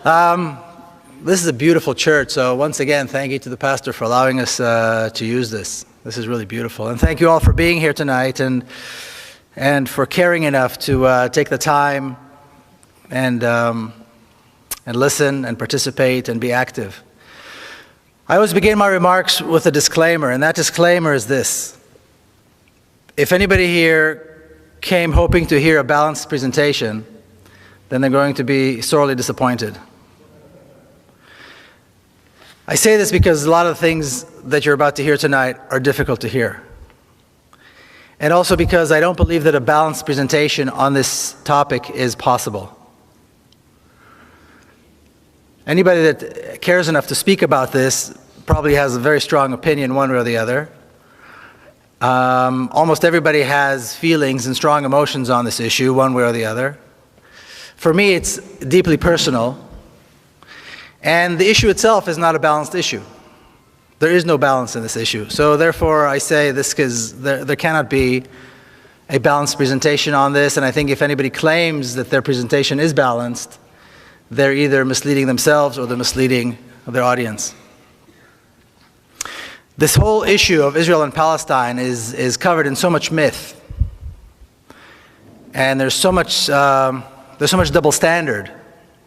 This is a beautiful church, so once again, thank you to the pastor for allowing us to use this. This is really beautiful. And thank you all for being here tonight and for caring enough to take the time and listen and participate and be active. I always begin my remarks with a disclaimer, and that disclaimer is this. If anybody here came hoping to hear a balanced presentation, then they're going to be sorely disappointed. I say this because a lot of the things that you're about to hear tonight are difficult to hear. And also because I don't believe that a balanced presentation on this topic is possible. Anybody that cares enough to speak about this probably has a very strong opinion one way or the other. Almost everybody has feelings and strong emotions on this issue one way or the other. For me, it's deeply personal. And the issue itself is not a balanced issue. There is no balance in this issue. So therefore, I say this because there cannot be a balanced presentation on this. And I think if anybody claims that their presentation is balanced, they're either misleading themselves or they're misleading their audience. This whole issue of Israel and Palestine is covered in so much myth. And there's so much double standard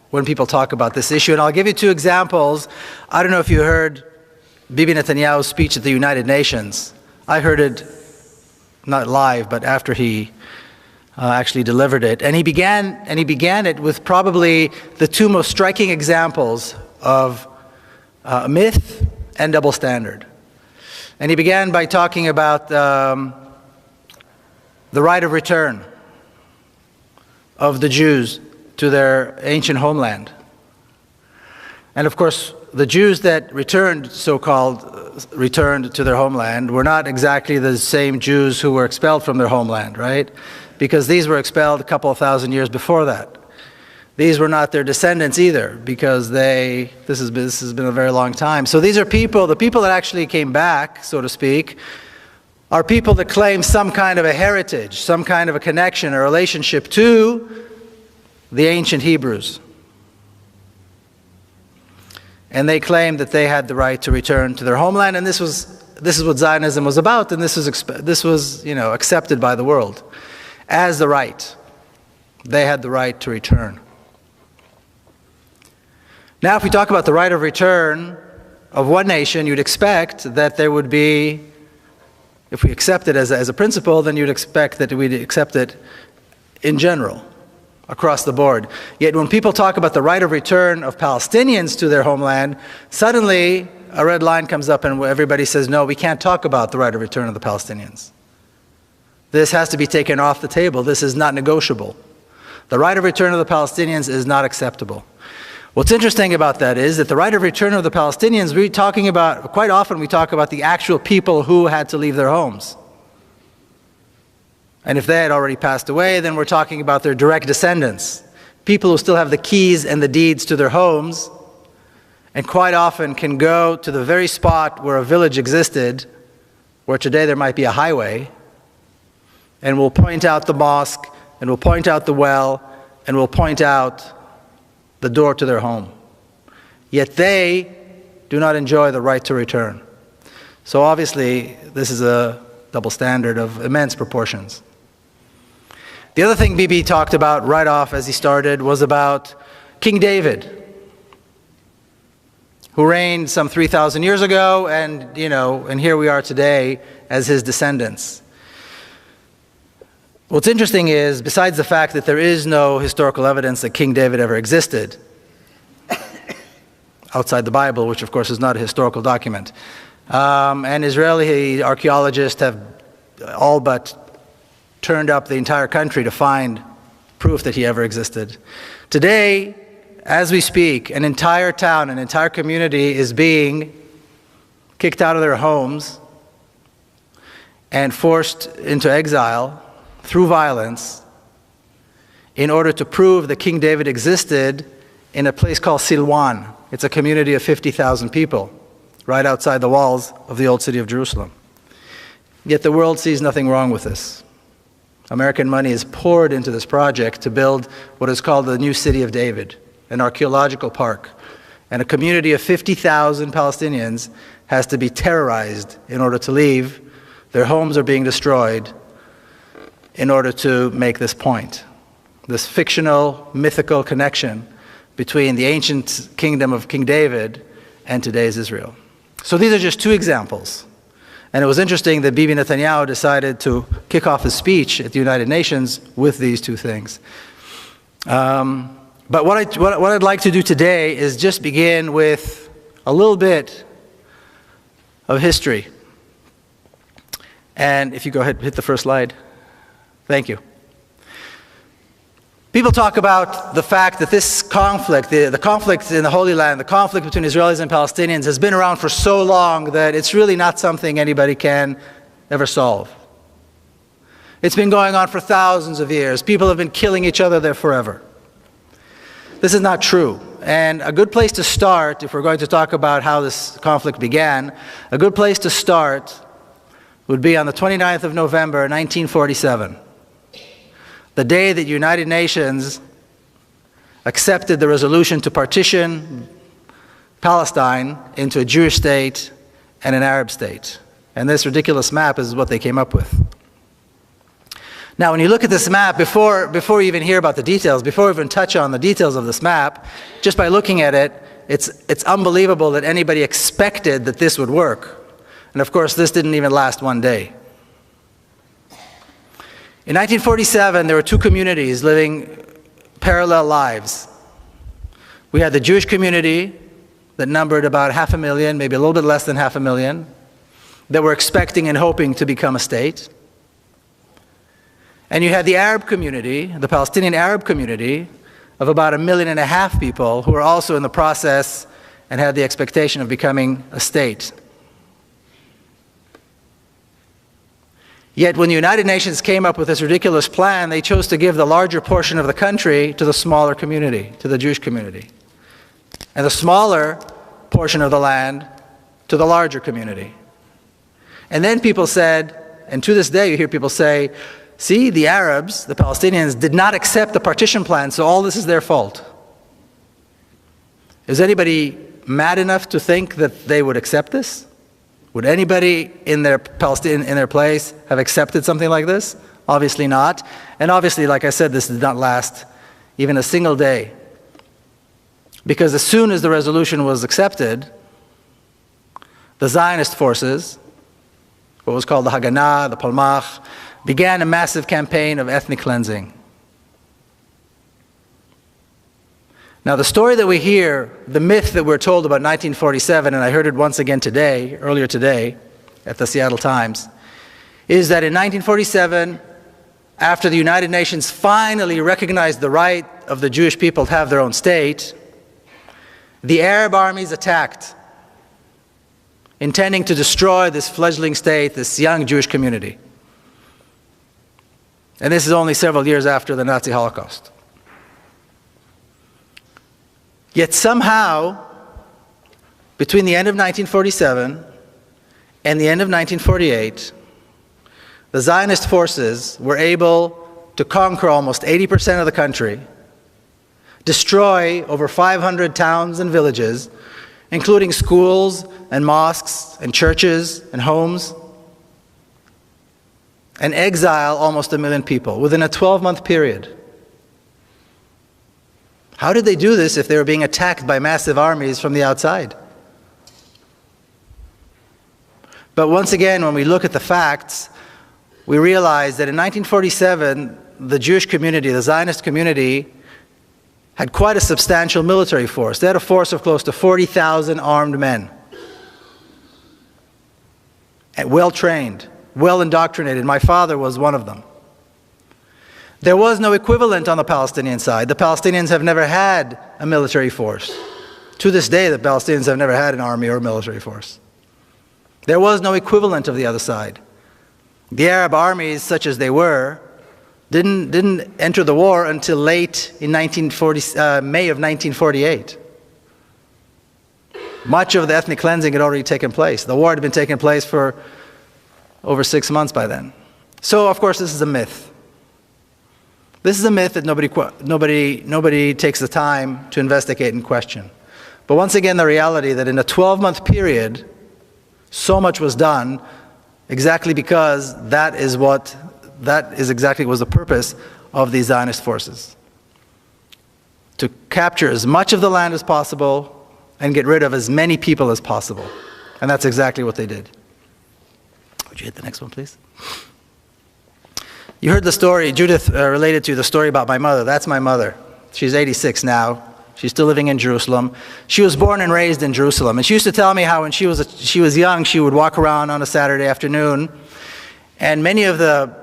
when people talk about this issue. And I'll give you two examples. I don't know if you heard Bibi Netanyahu's speech at the United Nations. I heard it not live, but after he actually delivered it. And he began it with probably the two most striking examples of myth and double standard. And he began by talking about the right of return of the Jews to their ancient homeland. And of course, the Jews that returned, so-called returned to their homeland, were not exactly the same Jews who were expelled from their homeland, right? Because these were expelled a couple of thousand years before that. These were not their descendants either, because this has been a very long time. So these are people, the people that actually came back, so to speak, are people that claim some kind of a heritage, some kind of a connection, a relationship to the ancient Hebrews. And they claimed that they had the right to return to their homeland, and this is what Zionism was about, and this was accepted by the world as the right. They had the right to return. Now, if we talk about the right of return of one nation, you'd expect that there would be, if we accept it as a principle, then you'd expect that we'd accept it in general, across the board. Yet when people talk about the right of return of Palestinians to their homeland, suddenly a red line comes up and everybody says, no, we can't talk about the right of return of the Palestinians. This has to be taken off the table. This is not negotiable. The right of return of the Palestinians is not acceptable. What's interesting about that is that the right of return of the Palestinians, quite often we talk about the actual people who had to leave their homes. And if they had already passed away, then we're talking about their direct descendants, people who still have the keys and the deeds to their homes, and quite often can go to the very spot where a village existed, where today there might be a highway, and will point out the mosque, and will point out the well, and will point out the door to their home. Yet they do not enjoy the right to return. So obviously, this is a double standard of immense proportions. The other thing Bibi talked about right off as he started was about King David, who reigned some 3,000 years ago, and here we are today as his descendants. What's interesting is, besides the fact that there is no historical evidence that King David ever existed, outside the Bible, which of course is not a historical document, and Israeli archaeologists have all but turned up the entire country to find proof that he ever existed. Today, as we speak, an entire town, an entire community is being kicked out of their homes and forced into exile through violence in order to prove that King David existed in a place called Silwan. It's a community of 50,000 people right outside the walls of the old city of Jerusalem. Yet the world sees nothing wrong with this. American money is poured into this project to build what is called the new city of David. an archaeological park, and a community of 50,000 Palestinians has to be terrorized in order to leave. Their homes are being destroyed in order to make this point. This fictional, mythical connection between the ancient kingdom of King David and today's Israel. So these are just two examples. And it was interesting that Bibi Netanyahu decided to kick off his speech at the United Nations with these two things. But what I'd like to do today is just begin with a little bit of history. And if you go ahead, hit the first slide. Thank you. People talk about the fact that this conflict, the conflict in the Holy Land, the conflict between Israelis and Palestinians has been around for so long that it's really not something anybody can ever solve. It's been going on for thousands of years. People have been killing each other there forever. This is not true. And a good place to start, if we're going to talk about how this conflict began, a good place to start would be on the 29th of November, 1947. The day that the United Nations accepted the resolution to partition Palestine into a Jewish state and an Arab state. And this ridiculous map is what they came up with. Now, when you look at this map, before you even hear about the details, before we even touch on the details of this map, just by looking at it, it's unbelievable that anybody expected that this would work. And of course, this didn't even last one day. In 1947, there were two communities living parallel lives. We had the Jewish community that numbered about 500,000, maybe a little bit less than 500,000, that were expecting and hoping to become a state. And you had the Arab community, the Palestinian Arab community, of about 1.5 million people who were also in the process and had the expectation of becoming a state. Yet when the United Nations came up with this ridiculous plan, they chose to give the larger portion of the country to the smaller community, to the Jewish community, and the smaller portion of the land to the larger community. And then people said, and to this day you hear people say, see, the Arabs, the Palestinians, did not accept the partition plan, so all this is their fault. Is anybody mad enough to think that they would accept this? Would anybody in their place have accepted something like this? Obviously not. And obviously, like I said, this did not last even a single day. Because as soon as the resolution was accepted, the Zionist forces, what was called the Haganah, the Palmach, began a massive campaign of ethnic cleansing. Now, the story that we hear, the myth that we're told about 1947, and I heard it once again today, earlier today, at the Seattle Times, is that in 1947, after the United Nations finally recognized the right of the Jewish people to have their own state, the Arab armies attacked, intending to destroy this fledgling state, this young Jewish community. And this is only several years after the Nazi Holocaust. Yet somehow, between the end of 1947 and the end of 1948, the Zionist forces were able to conquer almost 80% of the country, destroy over 500 towns and villages, including schools and mosques and churches and homes, and exile almost 1 million people within a 12-month period. How did they do this if they were being attacked by massive armies from the outside? But once again, when we look at the facts, we realize that in 1947, the Jewish community, the Zionist community, had quite a substantial military force. They had a force of close to 40,000 armed men, and well-trained, well-indoctrinated. My father was one of them. There was no equivalent on the Palestinian side. The Palestinians have never had a military force. To this day, the Palestinians have never had an army or a military force. There was no equivalent of the other side. The Arab armies, such as they were, didn't enter the war until late in May of 1948. Much of the ethnic cleansing had already taken place. The war had been taking place for over 6 months by then. So, of course, this is a myth. This is a myth that nobody takes the time to investigate and question. But once again, the reality that in a 12-month period, so much was done exactly because that is exactly was the purpose of these Zionist forces. To capture as much of the land as possible and get rid of as many people as possible. And that's exactly what they did. Would you hit the next one, please? You heard the story, Judith related to the story about my mother. That's my mother. She's 86 now. She's still living in Jerusalem. She was born and raised in Jerusalem. And she used to tell me how when she was young, she would walk around on a Saturday afternoon, and many of the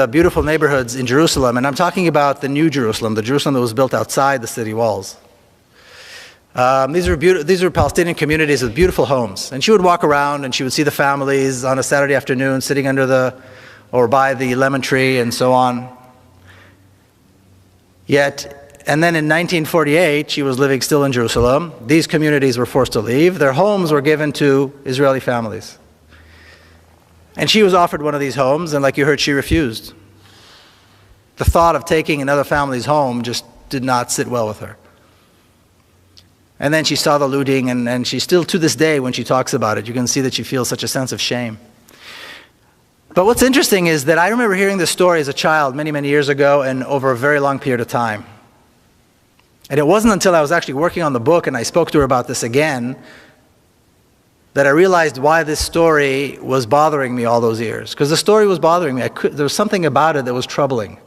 beautiful neighborhoods in Jerusalem, and I'm talking about the New Jerusalem, the Jerusalem that was built outside the city walls. These were Palestinian communities with beautiful homes. And she would walk around and she would see the families on a Saturday afternoon sitting under or by the lemon tree and so on. And then in 1948, she was living still in Jerusalem. These communities were forced to leave. Their homes were given to Israeli families. And she was offered one of these homes, and like you heard, she refused. The thought of taking another family's home just did not sit well with her. And then she saw the looting, and she still, to this day, when she talks about it, you can see that she feels such a sense of shame. But what's interesting is that I remember hearing this story as a child many, many years ago and over a very long period of time. And it wasn't until I was actually working on the book and I spoke to her about this again that I realized why this story was bothering me all those years. Because the story was bothering me. There was something about it that was troubling.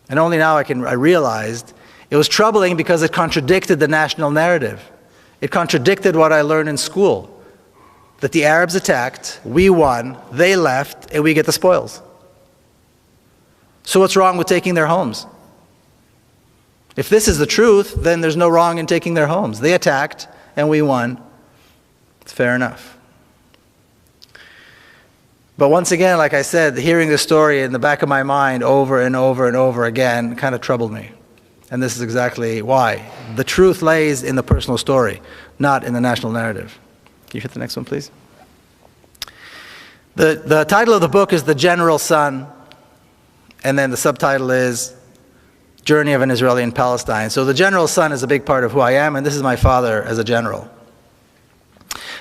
And only now I realized it was troubling because it contradicted the national narrative. It contradicted what I learned in school. That the Arabs attacked, we won, they left, and we get the spoils. So what's wrong with taking their homes? If this is the truth, then there's no wrong in taking their homes. They attacked, and we won. It's fair enough. But once again, like I said, hearing this story in the back of my mind over and over and over again kind of troubled me. And this is exactly why. The truth lays in the personal story, not in the national narrative. Can you hit the next one, please? The title of the book is The General Son, and then the subtitle is Journey of an Israeli in Palestine. So the General Son is a big part of who I am, and this is my father as a general.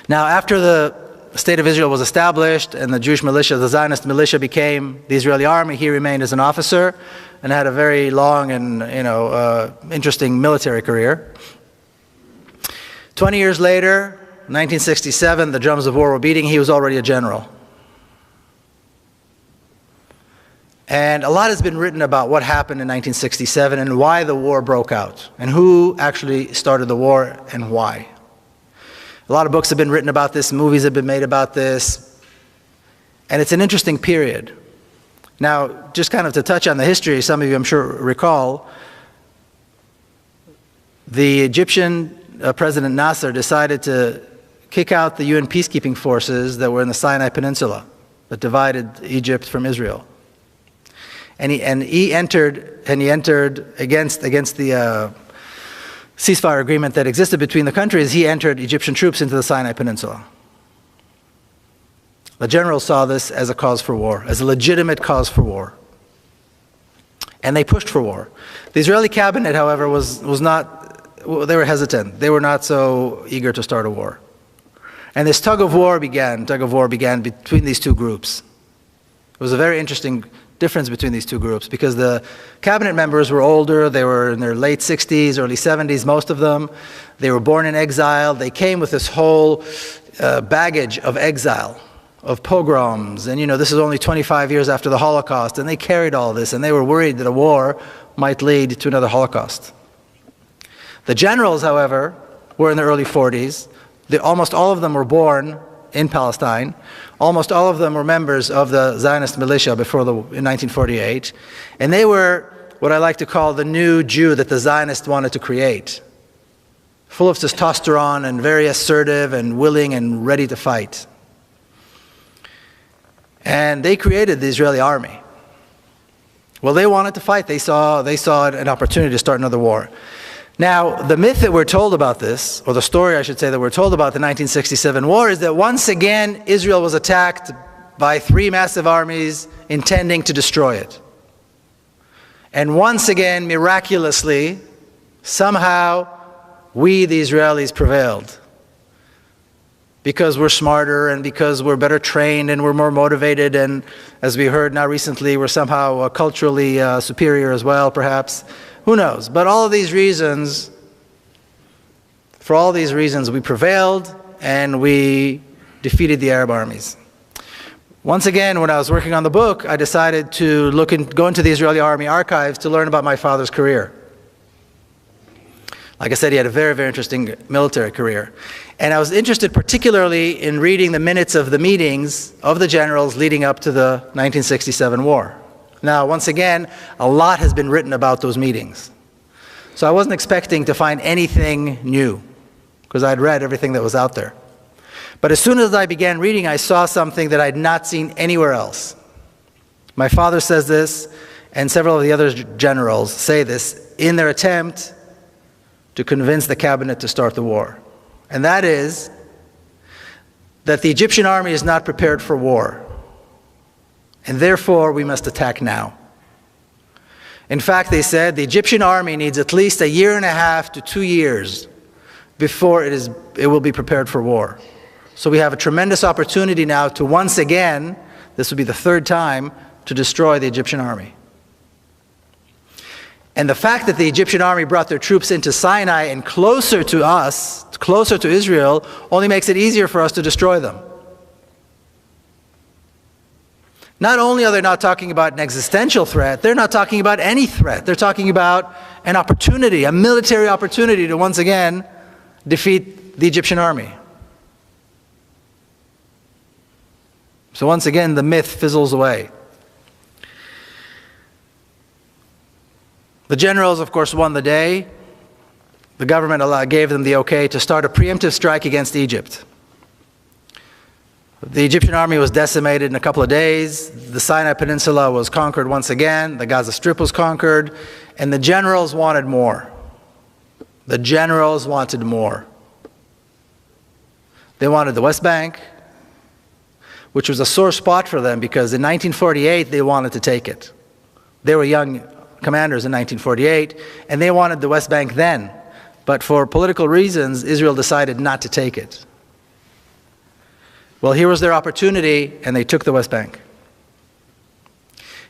Now, after the State of Israel was established and the Jewish militia, the Zionist militia became the Israeli army, he remained as an officer and had a very long and interesting military career. 20 years later, 1967, the drums of war were beating. He was already a general. And a lot has been written about what happened in 1967 and why the war broke out and who actually started the war and why. A lot of books have been written about this, movies have been made about this, and it's an interesting period. Now, just kind of to touch on the history, some of you I'm sure recall, the Egyptian President Nasser decided to kick out the UN peacekeeping forces that were in the Sinai Peninsula that divided Egypt from Israel. And he entered against the ceasefire agreement that existed between the countries. He entered Egyptian troops into the Sinai Peninsula. The generals saw this as a cause for war, as a legitimate cause for war. And they pushed for war. The Israeli cabinet, however, was not, they were hesitant. They were not so eager to start a war. And this tug of war began between these two groups. It was a very interesting difference between these two groups because the cabinet members were older. They were in their late 60s, early 70s, most of them. They were born in exile. They came with this whole baggage of exile, of pogroms. And this is only 25 years after the Holocaust, and they carried all this, and they were worried that a war might lead to another Holocaust. The generals, however, were in their early 40s. Almost all of them were born in Palestine. Almost all of them were members of the Zionist militia in 1948. And they were what I like to call the new Jew that the Zionists wanted to create. Full of testosterone and very assertive and willing and ready to fight. And they created the Israeli army. Well, they wanted to fight. They saw an opportunity to start another war. Now, the myth that we're told about this, or the story I should say that we're told about the 1967 war, is that once again Israel was attacked by 3 massive armies intending to destroy it. And once again, miraculously, somehow, we, the Israelis, prevailed. Because we're smarter and because we're better trained and we're more motivated, and as we heard now recently, we're somehow culturally superior as well, perhaps. Who knows? But all of these reasons, for all these reasons, we prevailed and we defeated the Arab armies. Once again, when I was working on the book, I decided to go into the Israeli army archives to learn about my father's career. Like I said, he had a very, very interesting military career. And I was interested particularly in reading the minutes of the meetings of the generals leading up to the 1967 war. Now, once again, a lot has been written about those meetings. So I wasn't expecting to find anything new, because I'd read everything that was out there. But as soon as I began reading, I saw something that I'd not seen anywhere else. My father says this, and several of the other generals say this in their attempt to convince the cabinet to start the war. And that is that the Egyptian army is not prepared for war, and therefore we must attack now. In fact, they said the Egyptian army needs at least 1.5 to 2 years before it will be prepared for war. So we have a tremendous opportunity now to once again, this will be the 3rd time, to destroy the Egyptian army. And the fact that the Egyptian army brought their troops into Sinai and closer to us, closer to Israel, only makes it easier for us to destroy them. Not only are they not talking about an existential threat, they're not talking about any threat. They're talking about an opportunity, a military opportunity to once again defeat the Egyptian army. So once again, the myth fizzles away. The generals, of course, won the day. The government gave them the okay to start a preemptive strike against Egypt. The Egyptian army was decimated in a couple of days. The Sinai Peninsula was conquered once again. The Gaza Strip was conquered. And the generals wanted more. The generals wanted more. They wanted the West Bank, which was a sore spot for them because in 1948 they wanted to take it. They were young commanders in 1948, and they wanted the West Bank then. But for political reasons, Israel decided not to take it. Well, here was their opportunity, and they took the West Bank.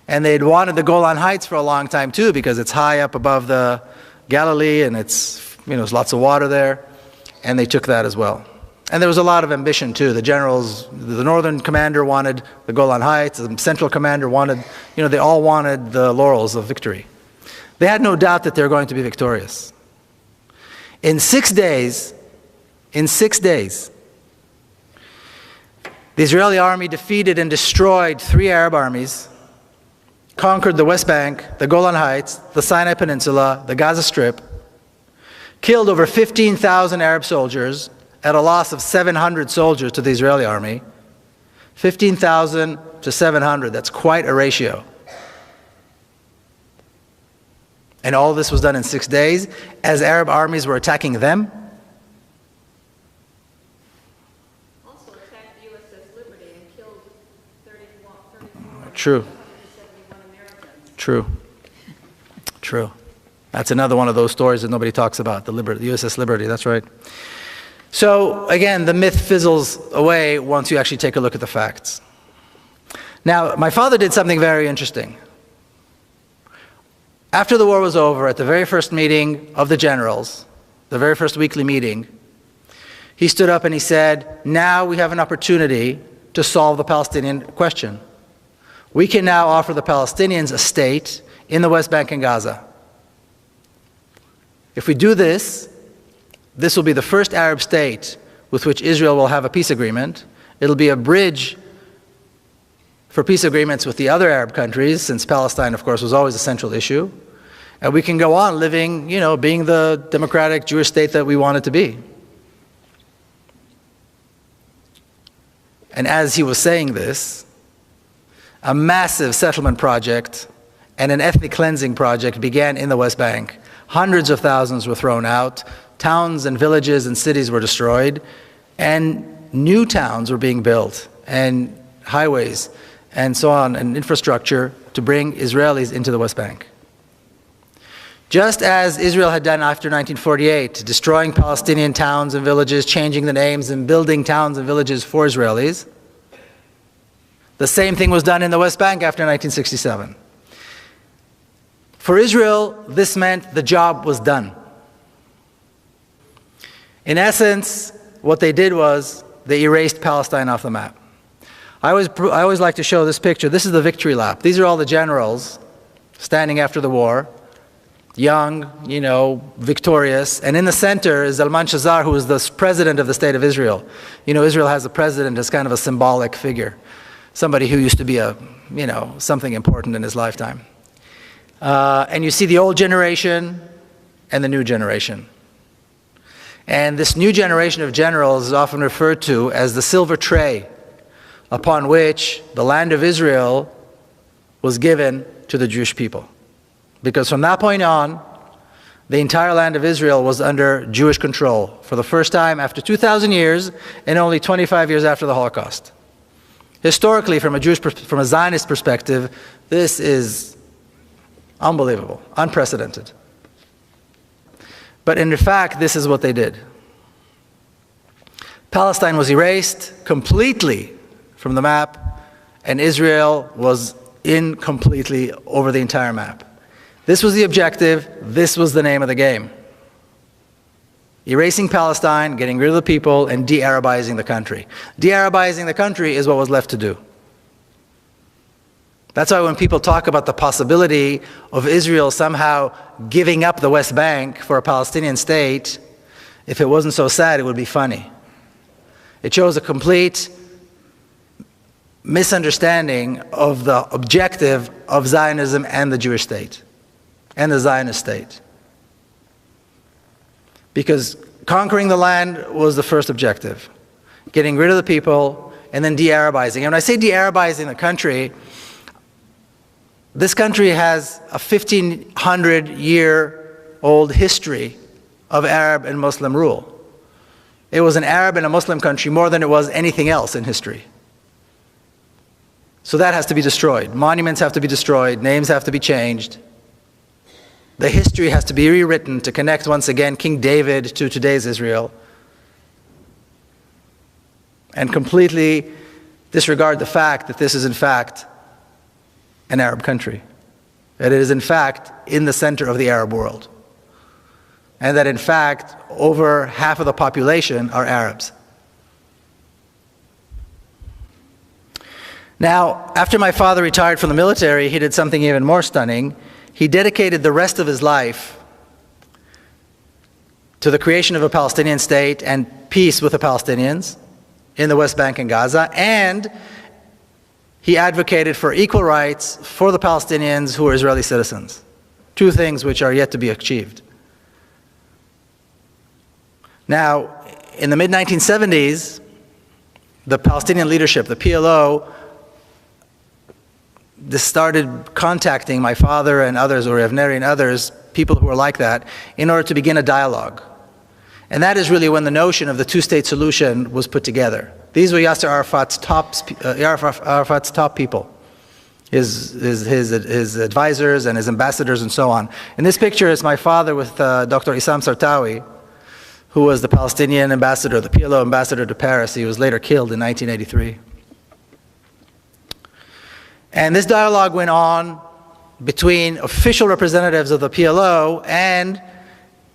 And they'd wanted the Golan Heights for a long time too, because it's high up above the Galilee, and there's lots of water there, and they took that as well. And there was a lot of ambition too. The generals, the northern commander wanted the Golan Heights, the central commander wanted, they all wanted the laurels of victory. They had no doubt that they were going to be victorious. In 6 days, the Israeli army defeated and destroyed 3 Arab armies, conquered the West Bank, the Golan Heights, the Sinai Peninsula, the Gaza Strip, killed over 15,000 Arab soldiers, at a loss of 700 soldiers to the Israeli army. 15,000 to 700, that's quite a ratio. And all this was done in 6 days as Arab armies were attacking them. Also attacked the USS Liberty and killed 34 True. 171 Americans. True. That's another one of those stories that nobody talks about, the USS Liberty, that's right. So again, the myth fizzles away once you actually take a look at the facts. Now, my father did something very interesting. After the war was over, at the very first meeting of the generals, the very first weekly meeting, he stood up and he said, now we have an opportunity to solve the Palestinian question. We can now offer the Palestinians a state in the West Bank and Gaza. If we do this, this will be the first Arab state with which Israel will have a peace agreement. It'll be a bridge for peace agreements with the other Arab countries, since Palestine, of course, was always a central issue. And we can go on living, being the democratic Jewish state that we want it to be. And as he was saying this, a massive settlement project and an ethnic cleansing project began in the West Bank. Hundreds of thousands were thrown out. Towns and villages and cities were destroyed, and new towns were being built, and highways and so on, and infrastructure to bring Israelis into the West Bank. Just as Israel had done after 1948, destroying Palestinian towns and villages, changing the names and building towns and villages for Israelis, the same thing was done in the West Bank after 1967. For Israel, this meant the job was done. In essence, what they did was they erased Palestine off the map. I always like to show this picture. This is the victory lap. These are all the generals standing after the war, young, victorious. And in the center is Zalman Shazar, who is the president of the state of Israel. Israel has a president as kind of a symbolic figure, somebody who used to be something important in his lifetime. And you see the old generation and the new generation. And this new generation of generals is often referred to as the silver tray upon which the land of Israel was given to the Jewish people. Because from that point on, the entire land of Israel was under Jewish control for the first time after 2,000 years and only 25 years after the Holocaust. Historically, from a Zionist perspective, this is unbelievable, unprecedented. But in fact, this is what they did. Palestine was erased completely from the map, and Israel was in completely over the entire map. This was the objective, this was the name of the game. Erasing Palestine, getting rid of the people, and de-Arabizing the country. De-Arabizing the country is what was left to do. That's why when people talk about the possibility of Israel somehow giving up the West Bank for a Palestinian state, if it wasn't so sad, it would be funny. It shows a complete misunderstanding of the objective of Zionism and the Jewish state, and the Zionist state. Because conquering the land was the first objective, getting rid of the people, and then de-Arabizing. And when I say de-Arabizing the country, this country has a 1,500-year-old history of Arab and Muslim rule. It was an Arab and a Muslim country more than it was anything else in history. So that has to be destroyed. Monuments have to be destroyed. Names have to be changed. The history has to be rewritten to connect once again King David to today's Israel. And completely disregard the fact that this is in fact an Arab country. That it is in fact in the center of the Arab world. And that in fact over half of the population are Arabs. Now, after my father retired from the military, he did something even more stunning. He dedicated the rest of his life to the creation of a Palestinian state and peace with the Palestinians in the West Bank and Gaza, and he advocated for equal rights for the Palestinians who are Israeli citizens. Two things which are yet to be achieved. Now, in the mid-1970s, the Palestinian leadership, the PLO, started contacting my father and others, or Avneri and others, people who were like that, in order to begin a dialogue. And that is really when the notion of the two-state solution was put together. These were Yasser Arafat's top people, his advisors and his ambassadors and so on. In this picture is my father with Dr. Issam Sartawi, who was the Palestinian ambassador, the PLO ambassador to Paris. He was later killed in 1983. And this dialogue went on between official representatives of the PLO, and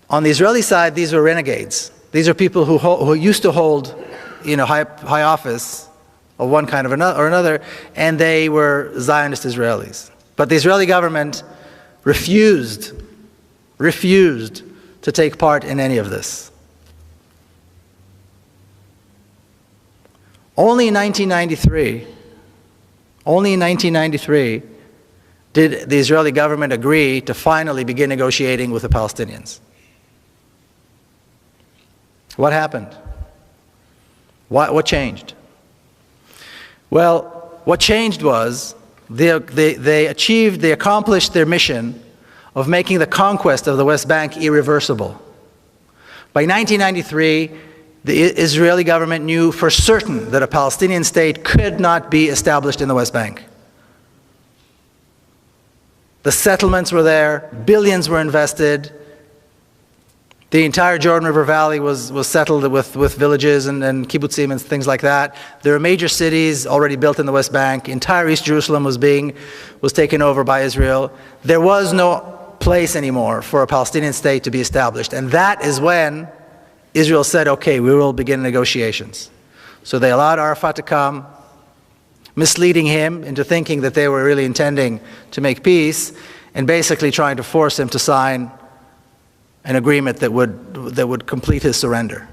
on the Israeli side, these were renegades. These are people who used to hold, high office of one kind or another, and they were Zionist Israelis. But the Israeli government refused to take part in any of this. Only in 1993, did the Israeli government agree to finally begin negotiating with the Palestinians. What happened? What changed? Well, what changed was they accomplished their mission of making the conquest of the West Bank irreversible. By 1993, the Israeli government knew for certain that a Palestinian state could not be established in the West Bank. The settlements were there, billions were invested. The entire Jordan River Valley was settled with villages and kibbutzim and things like that. There were major cities already built in the West Bank. Entire East Jerusalem was taken over by Israel. There was no place anymore for a Palestinian state to be established. And that is when Israel said, okay, we will begin negotiations. So they allowed Arafat to come, misleading him into thinking that they were really intending to make peace, and basically trying to force him to sign an agreement that would complete his surrender.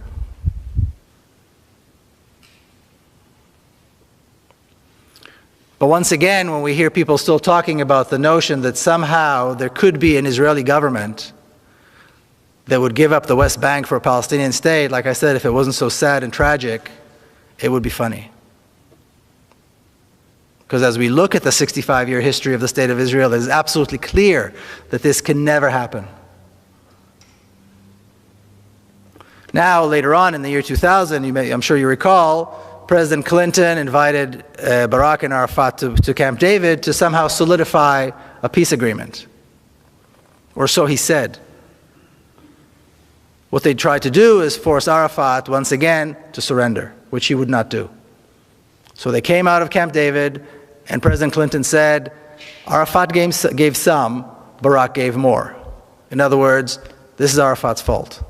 But once again, when we hear people still talking about the notion that somehow there could be an Israeli government that would give up the West Bank for a Palestinian state, like I said, if it wasn't so sad and tragic, it would be funny. Because as we look at the 65-year history of the State of Israel, it is absolutely clear that this can never happen. Now, later on in the year 2000, I'm sure you recall, President Clinton invited Barak and Arafat to Camp David to somehow solidify a peace agreement. Or so he said. What they tried to do is force Arafat, once again, to surrender, which he would not do. So they came out of Camp David, and President Clinton said, Arafat gave some, Barak gave more. In other words, this is Arafat's fault.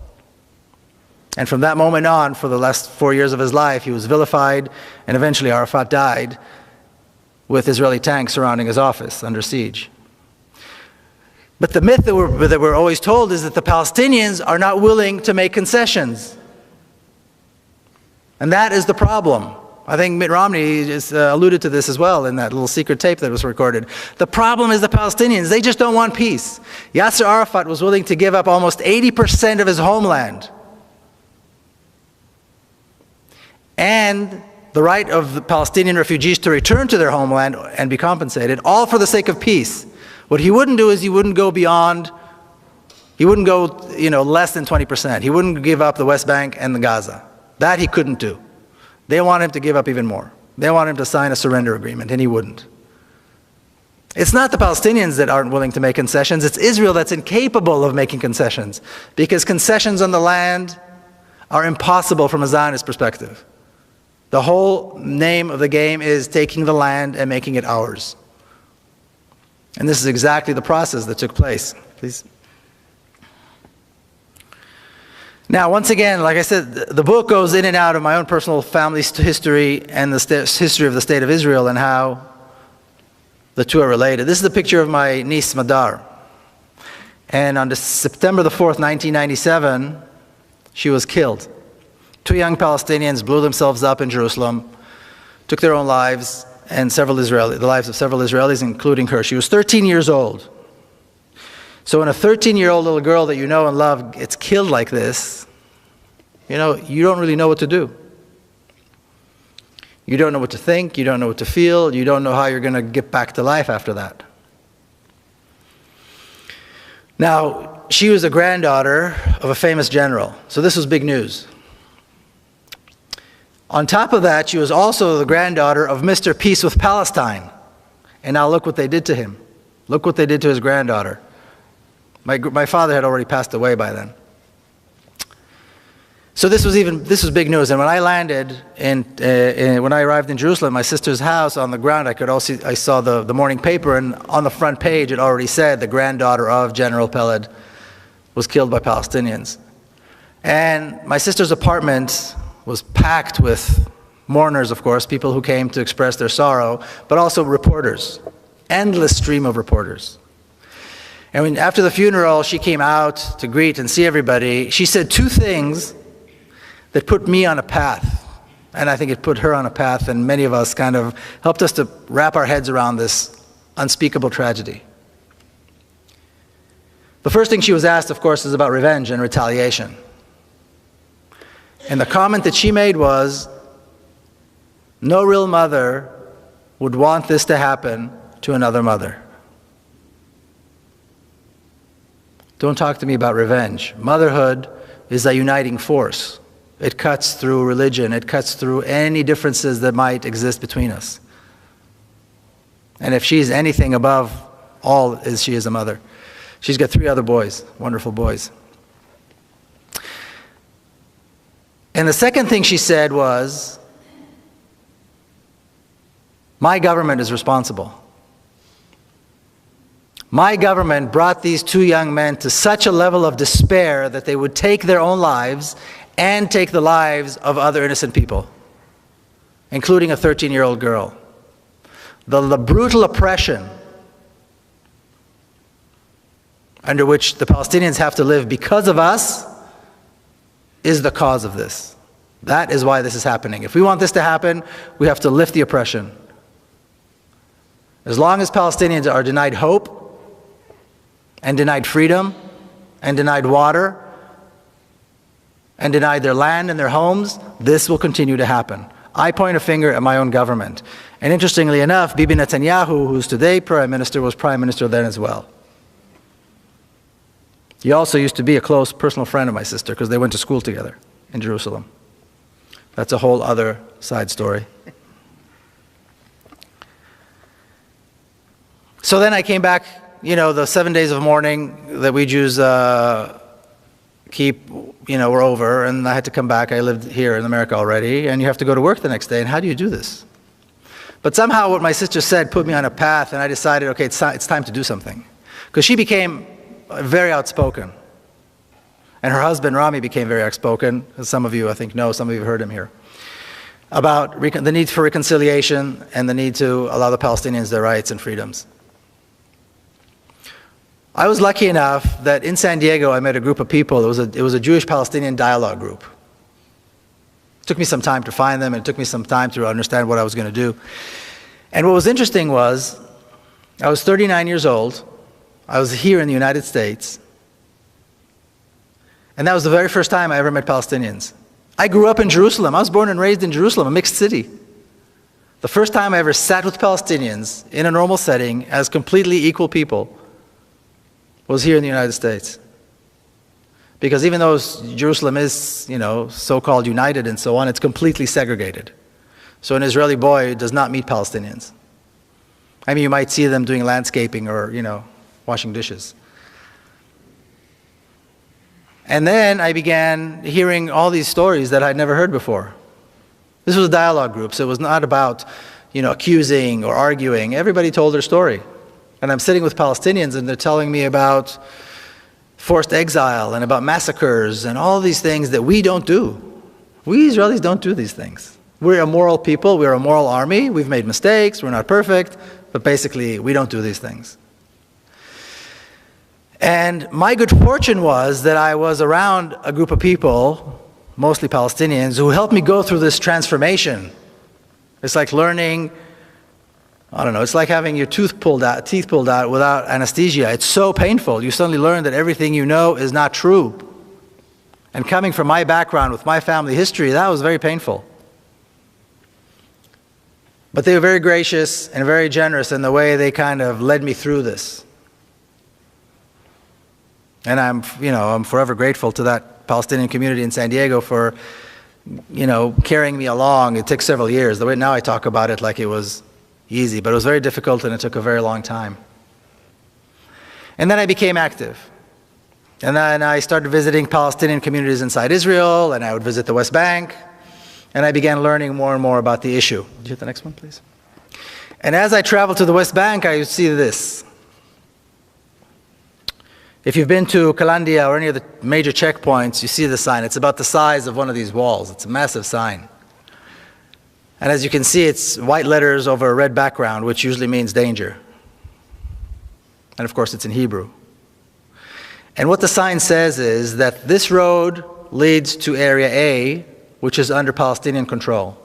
And from that moment on, for the last 4 years of his life, he was vilified, and eventually Arafat died with Israeli tanks surrounding his office under siege. But the myth that we're always told is that the Palestinians are not willing to make concessions. And that is the problem. I think Mitt Romney just alluded to this as well in that little secret tape that was recorded. The problem is the Palestinians. They just don't want peace. Yasser Arafat was willing to give up almost 80% of his homeland and the right of the Palestinian refugees to return to their homeland and be compensated, all for the sake of peace. What he wouldn't do is he wouldn't go less than 20%. He wouldn't give up the West Bank and the Gaza. That he couldn't do. They want him to give up even more. They want him to sign a surrender agreement, and he wouldn't. It's not the Palestinians that aren't willing to make concessions. It's Israel that's incapable of making concessions, because concessions on the land are impossible from a Zionist perspective. The whole name of the game is taking the land and making it ours. And this is exactly the process that took place. Please. Now, once again, like I said, the book goes in and out of my own personal family history and the history of the State of Israel and how the two are related. This is a picture of my niece, Madar. And on September the 4th, 1997, she was killed. 2 young Palestinians blew themselves up in Jerusalem, took their own lives, and the lives of several Israelis, including her. She was 13 years old. So when a 13-year-old little girl that you know and love gets killed like this, you don't really know what to do. You don't know what to think, you don't know what to feel, you don't know how you're going to get back to life after that. Now, she was a granddaughter of a famous general, so this was big news. On top of that, she was also the granddaughter of Mr. Peace with Palestine. And now look what they did to him. Look what they did to his granddaughter. My father had already passed away by then. So this was big news. And when I landed, when I arrived in Jerusalem, my sister's house, on the ground, I saw the morning paper, and on the front page it already said the granddaughter of General Peled was killed by Palestinians. And my sister's apartment was packed with mourners, of course, people who came to express their sorrow, but also reporters, endless stream of reporters. And after the funeral, she came out to greet and see everybody. She said two things that put me on a path, and I think it put her on a path, and many of us kind of helped us to wrap our heads around this unspeakable tragedy. The first thing she was asked, of course, is about revenge and retaliation. And the comment that she made was, no real mother would want this to happen to another mother. Don't talk to me about revenge. Motherhood is a uniting force. It cuts through religion. It cuts through any differences that might exist between us. And if she's anything above all, she is a mother. She's got 3 other boys, wonderful boys. And the second thing she said was, my government is responsible. My government brought these 2 young men to such a level of despair that they would take their own lives and take the lives of other innocent people, including a 13-year-old girl. The brutal oppression under which the Palestinians have to live because of us is the cause of this. That is why this is happening. If we want this to happen, we have to lift the oppression. As long as Palestinians are denied hope, and denied freedom, and denied water, and denied their land and their homes, this will continue to happen. I point a finger at my own government. And interestingly enough, Bibi Netanyahu, who's today Prime Minister, was Prime Minister then as well. He also used to be a close personal friend of my sister because they went to school together in Jerusalem. That's a whole other side story. So then I came back, you know, the 7 days of mourning that we Jews keep, you know, were over, and I had to come back. I lived here in America already, and you have to go to work the next day, and how do you do this? But somehow what my sister said put me on a path, and I decided, okay, it's time to do something. Because she became very outspoken. And her husband, Rami, became very outspoken, as some of you, I think, know, some of you have heard him here, about the need for reconciliation and the need to allow the Palestinians their rights and freedoms. I was lucky enough that in San Diego I met a group of people. It was a Jewish-Palestinian dialogue group. It took me some time to find them, and it took me some time to understand what I was going to do. And what was interesting was, I was 39 years old. I was here in the United States. And that was the very first time I ever met Palestinians. I grew up in Jerusalem. I was born and raised in Jerusalem, a mixed city. The first time I ever sat with Palestinians in a normal setting as completely equal people was here in the United States. Because even though Jerusalem is, you know, so-called united and so on, it's completely segregated. So an Israeli boy does not meet Palestinians. I mean, you might see them doing landscaping or, you know, washing dishes. And then I began hearing all these stories that I'd never heard before. This was a dialogue group, so it was not about, you know, accusing or arguing. Everybody told their story. And I'm sitting with Palestinians, and they're telling me about forced exile and about massacres and all these things that we don't do. We Israelis don't do these things. We're a moral people. We're a moral army. We've made mistakes. We're not perfect. But basically, we don't do these things. And my good fortune was that I was around a group of people, mostly Palestinians, who helped me go through this transformation. It's like learning, I don't know, it's like having your teeth pulled out without anesthesia. It's so painful. You suddenly learn that everything you know is not true. And coming from my background with my family history, that was very painful. But they were very gracious and very generous in the way they kind of led me through this. And I'm forever grateful to that Palestinian community in San Diego for, you know, carrying me along. It took several years. The way now I talk about it like it was easy, but it was very difficult and it took a very long time. And then I became active. And then I started visiting Palestinian communities inside Israel, and I would visit the West Bank, and I began learning more and more about the issue. Would you hit the next one, please? And as I traveled to the West Bank, I would see this. If you've been to Kalandia or any of the major checkpoints, you see the sign. It's about the size of one of these walls. It's a massive sign. And as you can see, it's white letters over a red background, which usually means danger. And of course, it's in Hebrew. And what the sign says is that this road leads to Area A, which is under Palestinian control.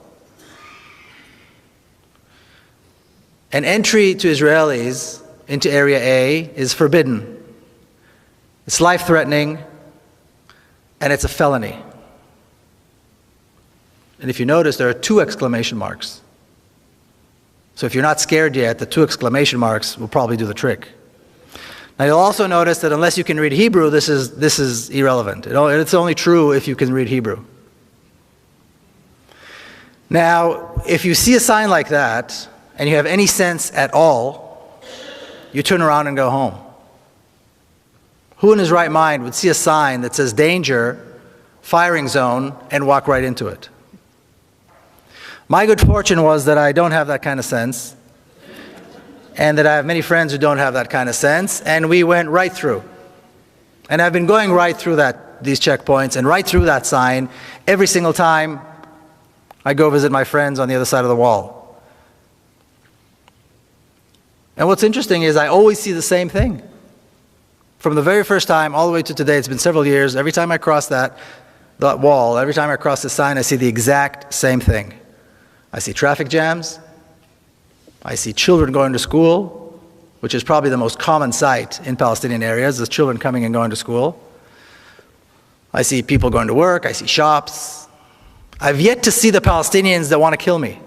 And entry to Israelis into Area A is forbidden. It's life-threatening, and it's a felony. And if you notice, there are 2 exclamation marks. So if you're not scared yet, the 2 exclamation marks will probably do the trick. Now you'll also notice that unless you can read Hebrew, this is irrelevant. It's only true if you can read Hebrew. Now, if you see a sign like that, and you have any sense at all, you turn around and go home. Who in his right mind would see a sign that says danger, firing zone, and walk right into it? My good fortune was that I don't have that kind of sense, and that I have many friends who don't have that kind of sense, and we went right through. And I've been going right through these checkpoints and right through that sign every single time I go visit my friends on the other side of the wall. And what's interesting is I always see the same thing. From the very first time all the way to today, it's been several years, every time I cross that wall, every time I cross the sign, I see the exact same thing. I see traffic jams. I see children going to school, which is probably the most common sight in Palestinian areas, is children coming and going to school. I see people going to work. I see shops. I've yet to see the Palestinians that want to kill me.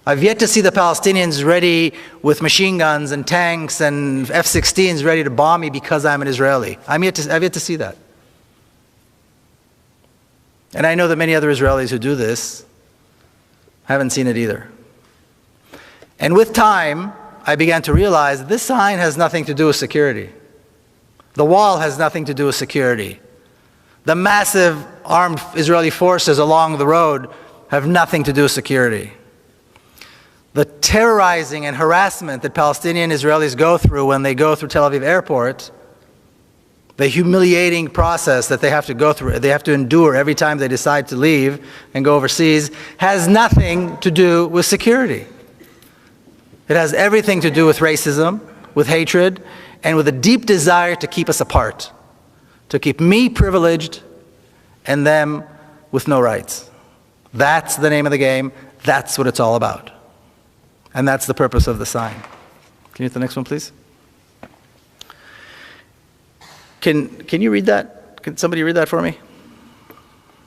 I've yet to see the Palestinians ready with machine guns and tanks and F-16s ready to bomb me because I'm an Israeli. I've yet to see that. And I know that many other Israelis who do this haven't seen it either. And with time, I began to realize this sign has nothing to do with security. The wall has nothing to do with security. The massive armed Israeli forces along the road have nothing to do with security. The terrorizing and harassment that Palestinian Israelis go through when they go through Tel Aviv airport, the humiliating process that they have to go through, they have to endure every time they decide to leave and go overseas, has nothing to do with security. It has everything to do with racism, with hatred, and with a deep desire to keep us apart, to keep me privileged and them with no rights. That's the name of the game. That's what it's all about. And that's the purpose of the sign. Can you hit the next one, please? Can you read that? Can somebody read that for me?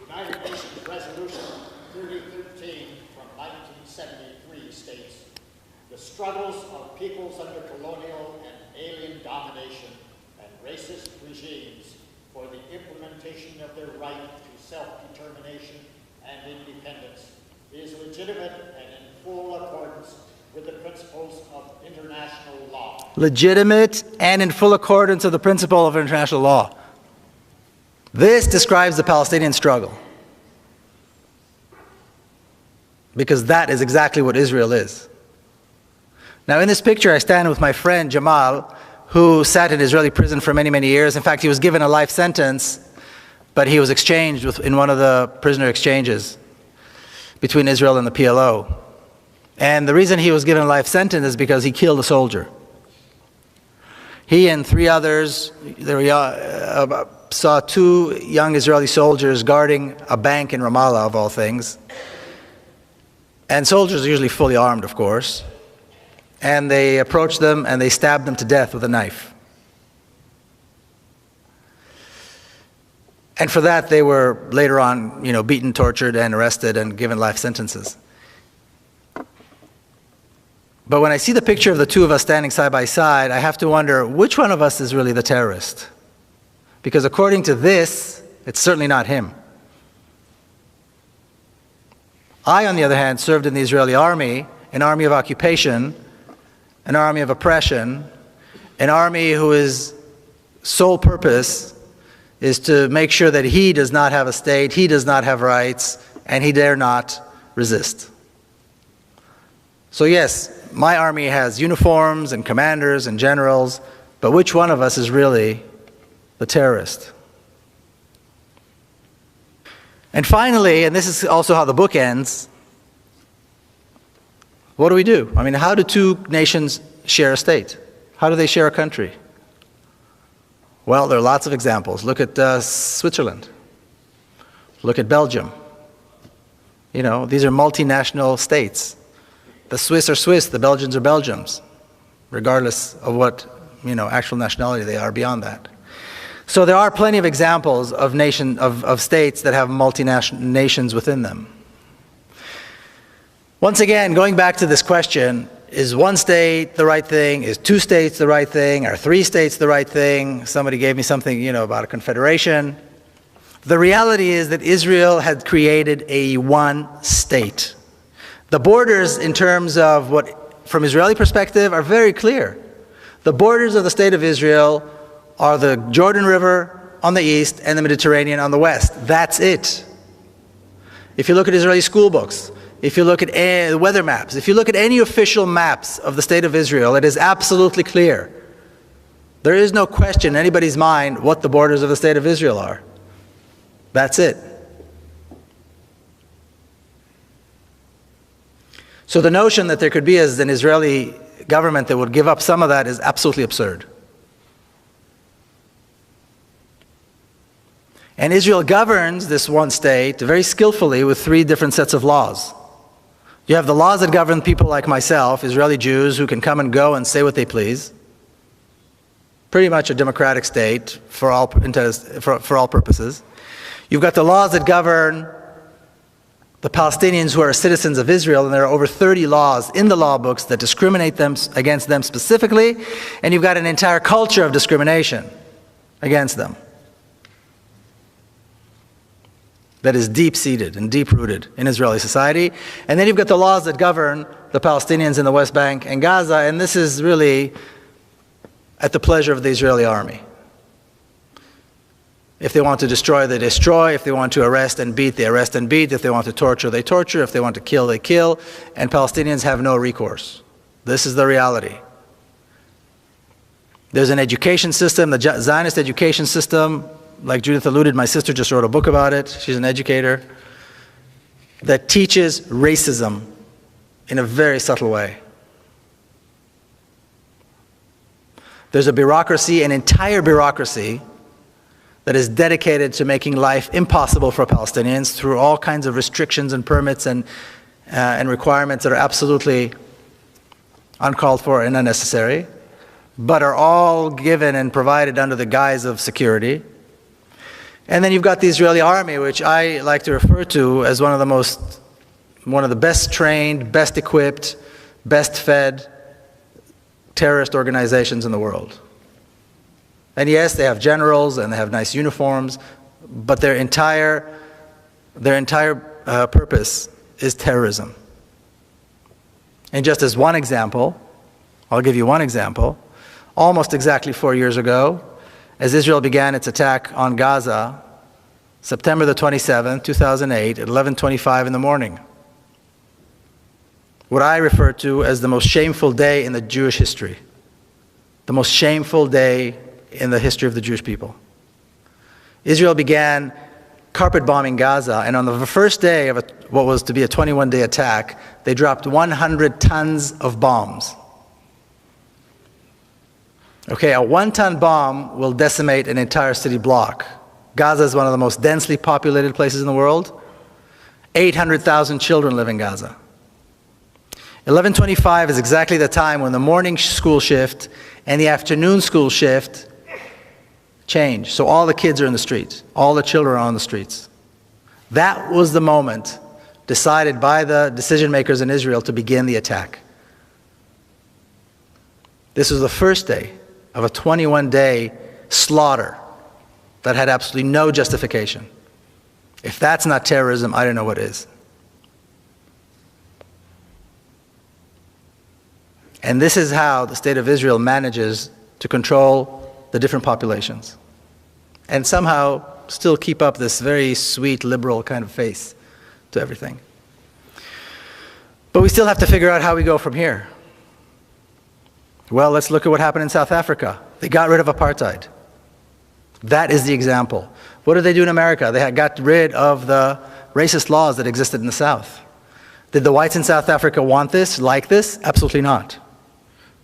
United Nations Resolution 3013 from 1973 states, the struggles of peoples under colonial and alien domination and racist regimes for the implementation of their right to self-determination and independence is legitimate and in full accordance with the principles of international law. Legitimate and in full accordance with the principle of international law. This describes the Palestinian struggle. Because that is exactly what Israel is. Now in this picture I stand with my friend Jamal, who sat in Israeli prison for many, many years. In fact, he was given a life sentence, but he was exchanged in one of the prisoner exchanges between Israel and the PLO. And the reason he was given a life sentence is because he killed a soldier. He and three others saw two young Israeli soldiers guarding a bank in Ramallah, of all things. And soldiers are usually fully armed, of course. And they approached them and they stabbed them to death with a knife. And for that they were later on, beaten, tortured, and arrested and given life sentences. But when I see the picture of the two of us standing side by side, I have to wonder which one of us is really the terrorist. Because according to this, it's certainly not him. I, on the other hand, served in the Israeli army, an army of occupation, an army of oppression, an army whose sole purpose is to make sure that he does not have a state, he does not have rights, and he dare not resist. So yes, my army has uniforms and commanders and generals, but which one of us is really the terrorist? And finally, and this is also how the book ends, what do we do? I mean, how do two nations share a state? How do they share a country? Well, there are lots of examples. Look at Switzerland. Look at Belgium. These are multinational states. The Swiss are Swiss, the Belgians are Belgians, regardless of what, actual nationality they are beyond that. So there are plenty of examples of states that have multinational nations within them. Once again, going back to this question, is one state the right thing? Is two states the right thing? Are three states the right thing? Somebody gave me something, about a confederation. The reality is that Israel had created a one state. The borders, in terms of what, from Israeli perspective, are very clear. The borders of the state of Israel are the Jordan River on the east and the Mediterranean on the west. That's it. If you look at Israeli school books, if you look at the weather maps, if you look at any official maps of the state of Israel, it is absolutely clear. There is no question in anybody's mind what the borders of the state of Israel are. That's it. So the notion that there could be an Israeli government that would give up some of that is absolutely absurd. And Israel governs this one state very skillfully with three different sets of laws. You have the laws that govern people like myself, Israeli Jews, who can come and go and say what they please. Pretty much a democratic state for all purposes. You've got the laws that govern the Palestinians who are citizens of Israel, and there are over 30 laws in the law books that discriminate against them specifically, and you've got an entire culture of discrimination against them that is deep-seated and deep-rooted in Israeli society. And then you've got the laws that govern the Palestinians in the West Bank and Gaza, and this is really at the pleasure of the Israeli army. If they want to destroy, they destroy. If they want to arrest and beat, they arrest and beat. If they want to torture, they torture. If they want to kill, they kill. And Palestinians have no recourse. This is the reality. There's an education system, the Zionist education system. Like Judith alluded, my sister just wrote a book about it. She's an educator that teaches racism in a very subtle way. There's a bureaucracy, an entire bureaucracy, that is dedicated to making life impossible for Palestinians through all kinds of restrictions and permits and requirements that are absolutely uncalled for and unnecessary, but are all given and provided under the guise of security. And then you've got the Israeli army, which I like to refer to as one of the best trained, best equipped, best fed terrorist organizations in the world. And yes, they have generals and they have nice uniforms, but their entire purpose is terrorism. And just as one example, I'll give you one example. Almost exactly 4 years ago, as Israel began its attack on Gaza, September the 27th, 2008, at 11:25 in the morning, what I refer to as the most shameful day in the Jewish history, the most shameful day in the history of the Jewish people. Israel began carpet bombing Gaza, and on the first day of what was to be a 21-day attack, they dropped 100 tons of bombs. Okay, a 1-ton bomb will decimate an entire city block. Gaza is one of the most densely populated places in the world. 800,000 children live in Gaza. 11:25 is exactly the time when the morning school shift and the afternoon school shift change. So all the kids are in the streets. All the children are on the streets. That was the moment decided by the decision makers in Israel to begin the attack. This was the first day of a 21-day slaughter that had absolutely no justification. If that's not terrorism, I don't know what is. And this is how the state of Israel manages to control the different populations and somehow still keep up this very sweet, liberal kind of face to everything. But we still have to figure out how we go from here. Well, let's look at what happened in South Africa. They got rid of apartheid. That is the example. What did they do in America? They got rid of the racist laws that existed in the South. Did the whites in South Africa want this, like this? Absolutely not.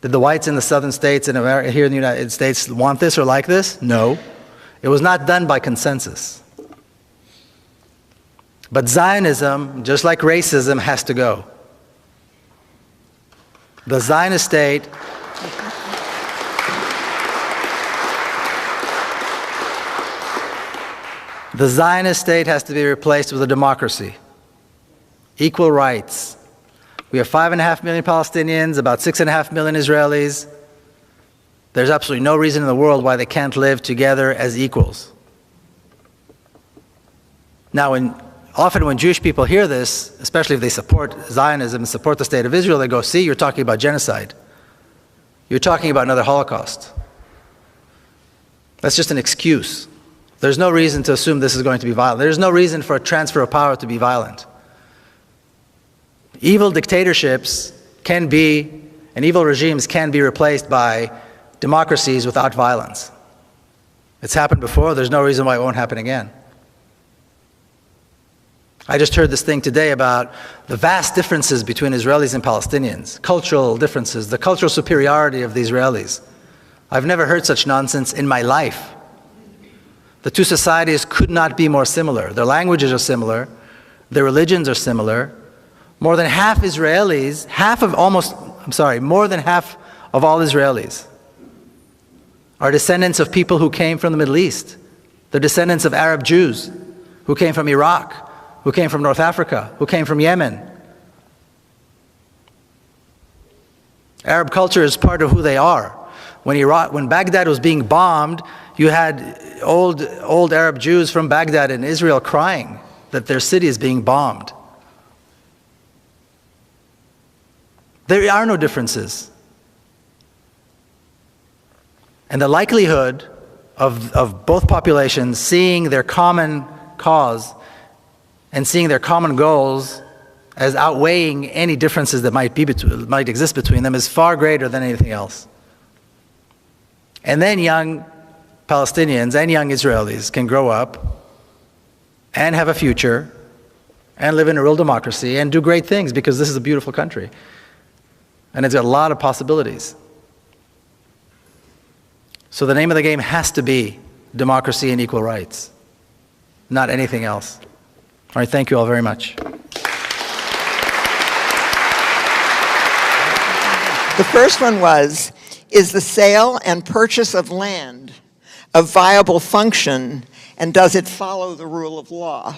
Did the whites in the southern states in America, here in the United States, want this or like this? No. It was not done by consensus. But Zionism, just like racism, has to go. The Zionist state has to be replaced with a democracy. Equal rights. We have 5.5 million Palestinians, about 6.5 million Israelis. There's absolutely no reason in the world why they can't live together as equals. Now, often when Jewish people hear this, especially if they support Zionism and support the state of Israel, they go, see, you're talking about genocide. You're talking about another Holocaust. That's just an excuse. There's no reason to assume this is going to be violent. There's no reason for a transfer of power to be violent. Evil dictatorships can be, and evil regimes can be replaced by democracies without violence. It's happened before. There's no reason why it won't happen again. I just heard this thing today about the vast differences between Israelis and Palestinians, cultural differences, the cultural superiority of the Israelis. I've never heard such nonsense in my life. The two societies could not be more similar. Their languages are similar. Their religions are similar. More than half Israelis, more than half of all Israelis are descendants of people who came from the Middle East. They're descendants of Arab Jews who came from Iraq, who came from North Africa, who came from Yemen. Arab culture is part of who they are. When Baghdad was being bombed, you had old Arab Jews from Baghdad in Israel crying that their city is being bombed. There are no differences. And the likelihood of both populations seeing their common cause and seeing their common goals as outweighing any differences that might exist between them is far greater than anything else. And then young Palestinians and young Israelis can grow up and have a future and live in a real democracy and do great things, because this is a beautiful country. And it's got a lot of possibilities. So the name of the game has to be democracy and equal rights, not anything else. All right, thank you all very much. The first one was, is the sale and purchase of land a viable function, and does it follow the rule of law?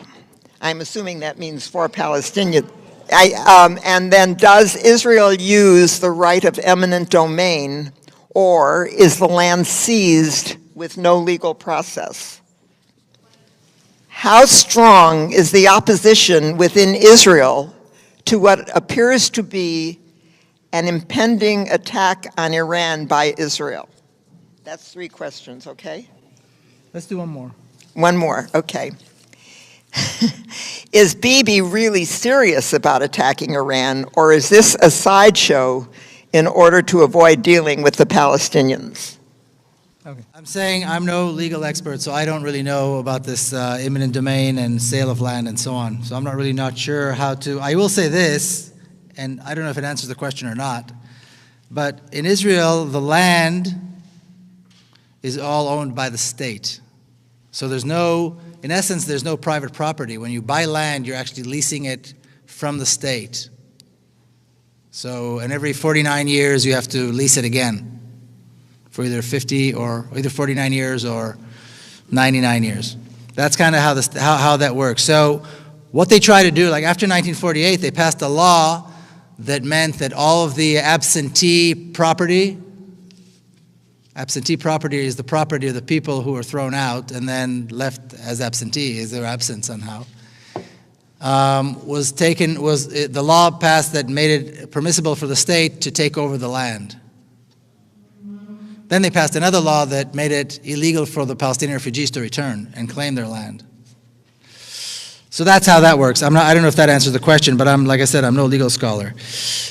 I'm assuming that means for Palestinians. And then, does Israel use the right of eminent domain, or is the land seized with no legal process? How strong is the opposition within Israel to what appears to be an impending attack on Iran by Israel? That's 3 questions, okay? Let's do one more. One more, okay. Is Bibi really serious about attacking Iran, or is this a sideshow in order to avoid dealing with the Palestinians? Okay. I'm saying I'm no legal expert, so I don't really know about this eminent domain and sale of land and so on. So I'm not sure how to. I will say this, and I don't know if it answers the question or not, but in Israel, the land is all owned by the state. So in essence, there's no private property. When you buy land, you're actually leasing it from the state. So, and every 49 years, you have to lease it again for either 49 years or 99 years. That's kind of how that works. So what they try to do, like after 1948, they passed a law that meant that all of the absentee property is the property of the people who were thrown out and then left as absentees, they were absent somehow. The law passed that made it permissible for the state to take over the land. Then they passed another law that made it illegal for the Palestinian refugees to return and claim their land. So that's how that works. I don't know if that answers the question, but like I said, I'm no legal scholar.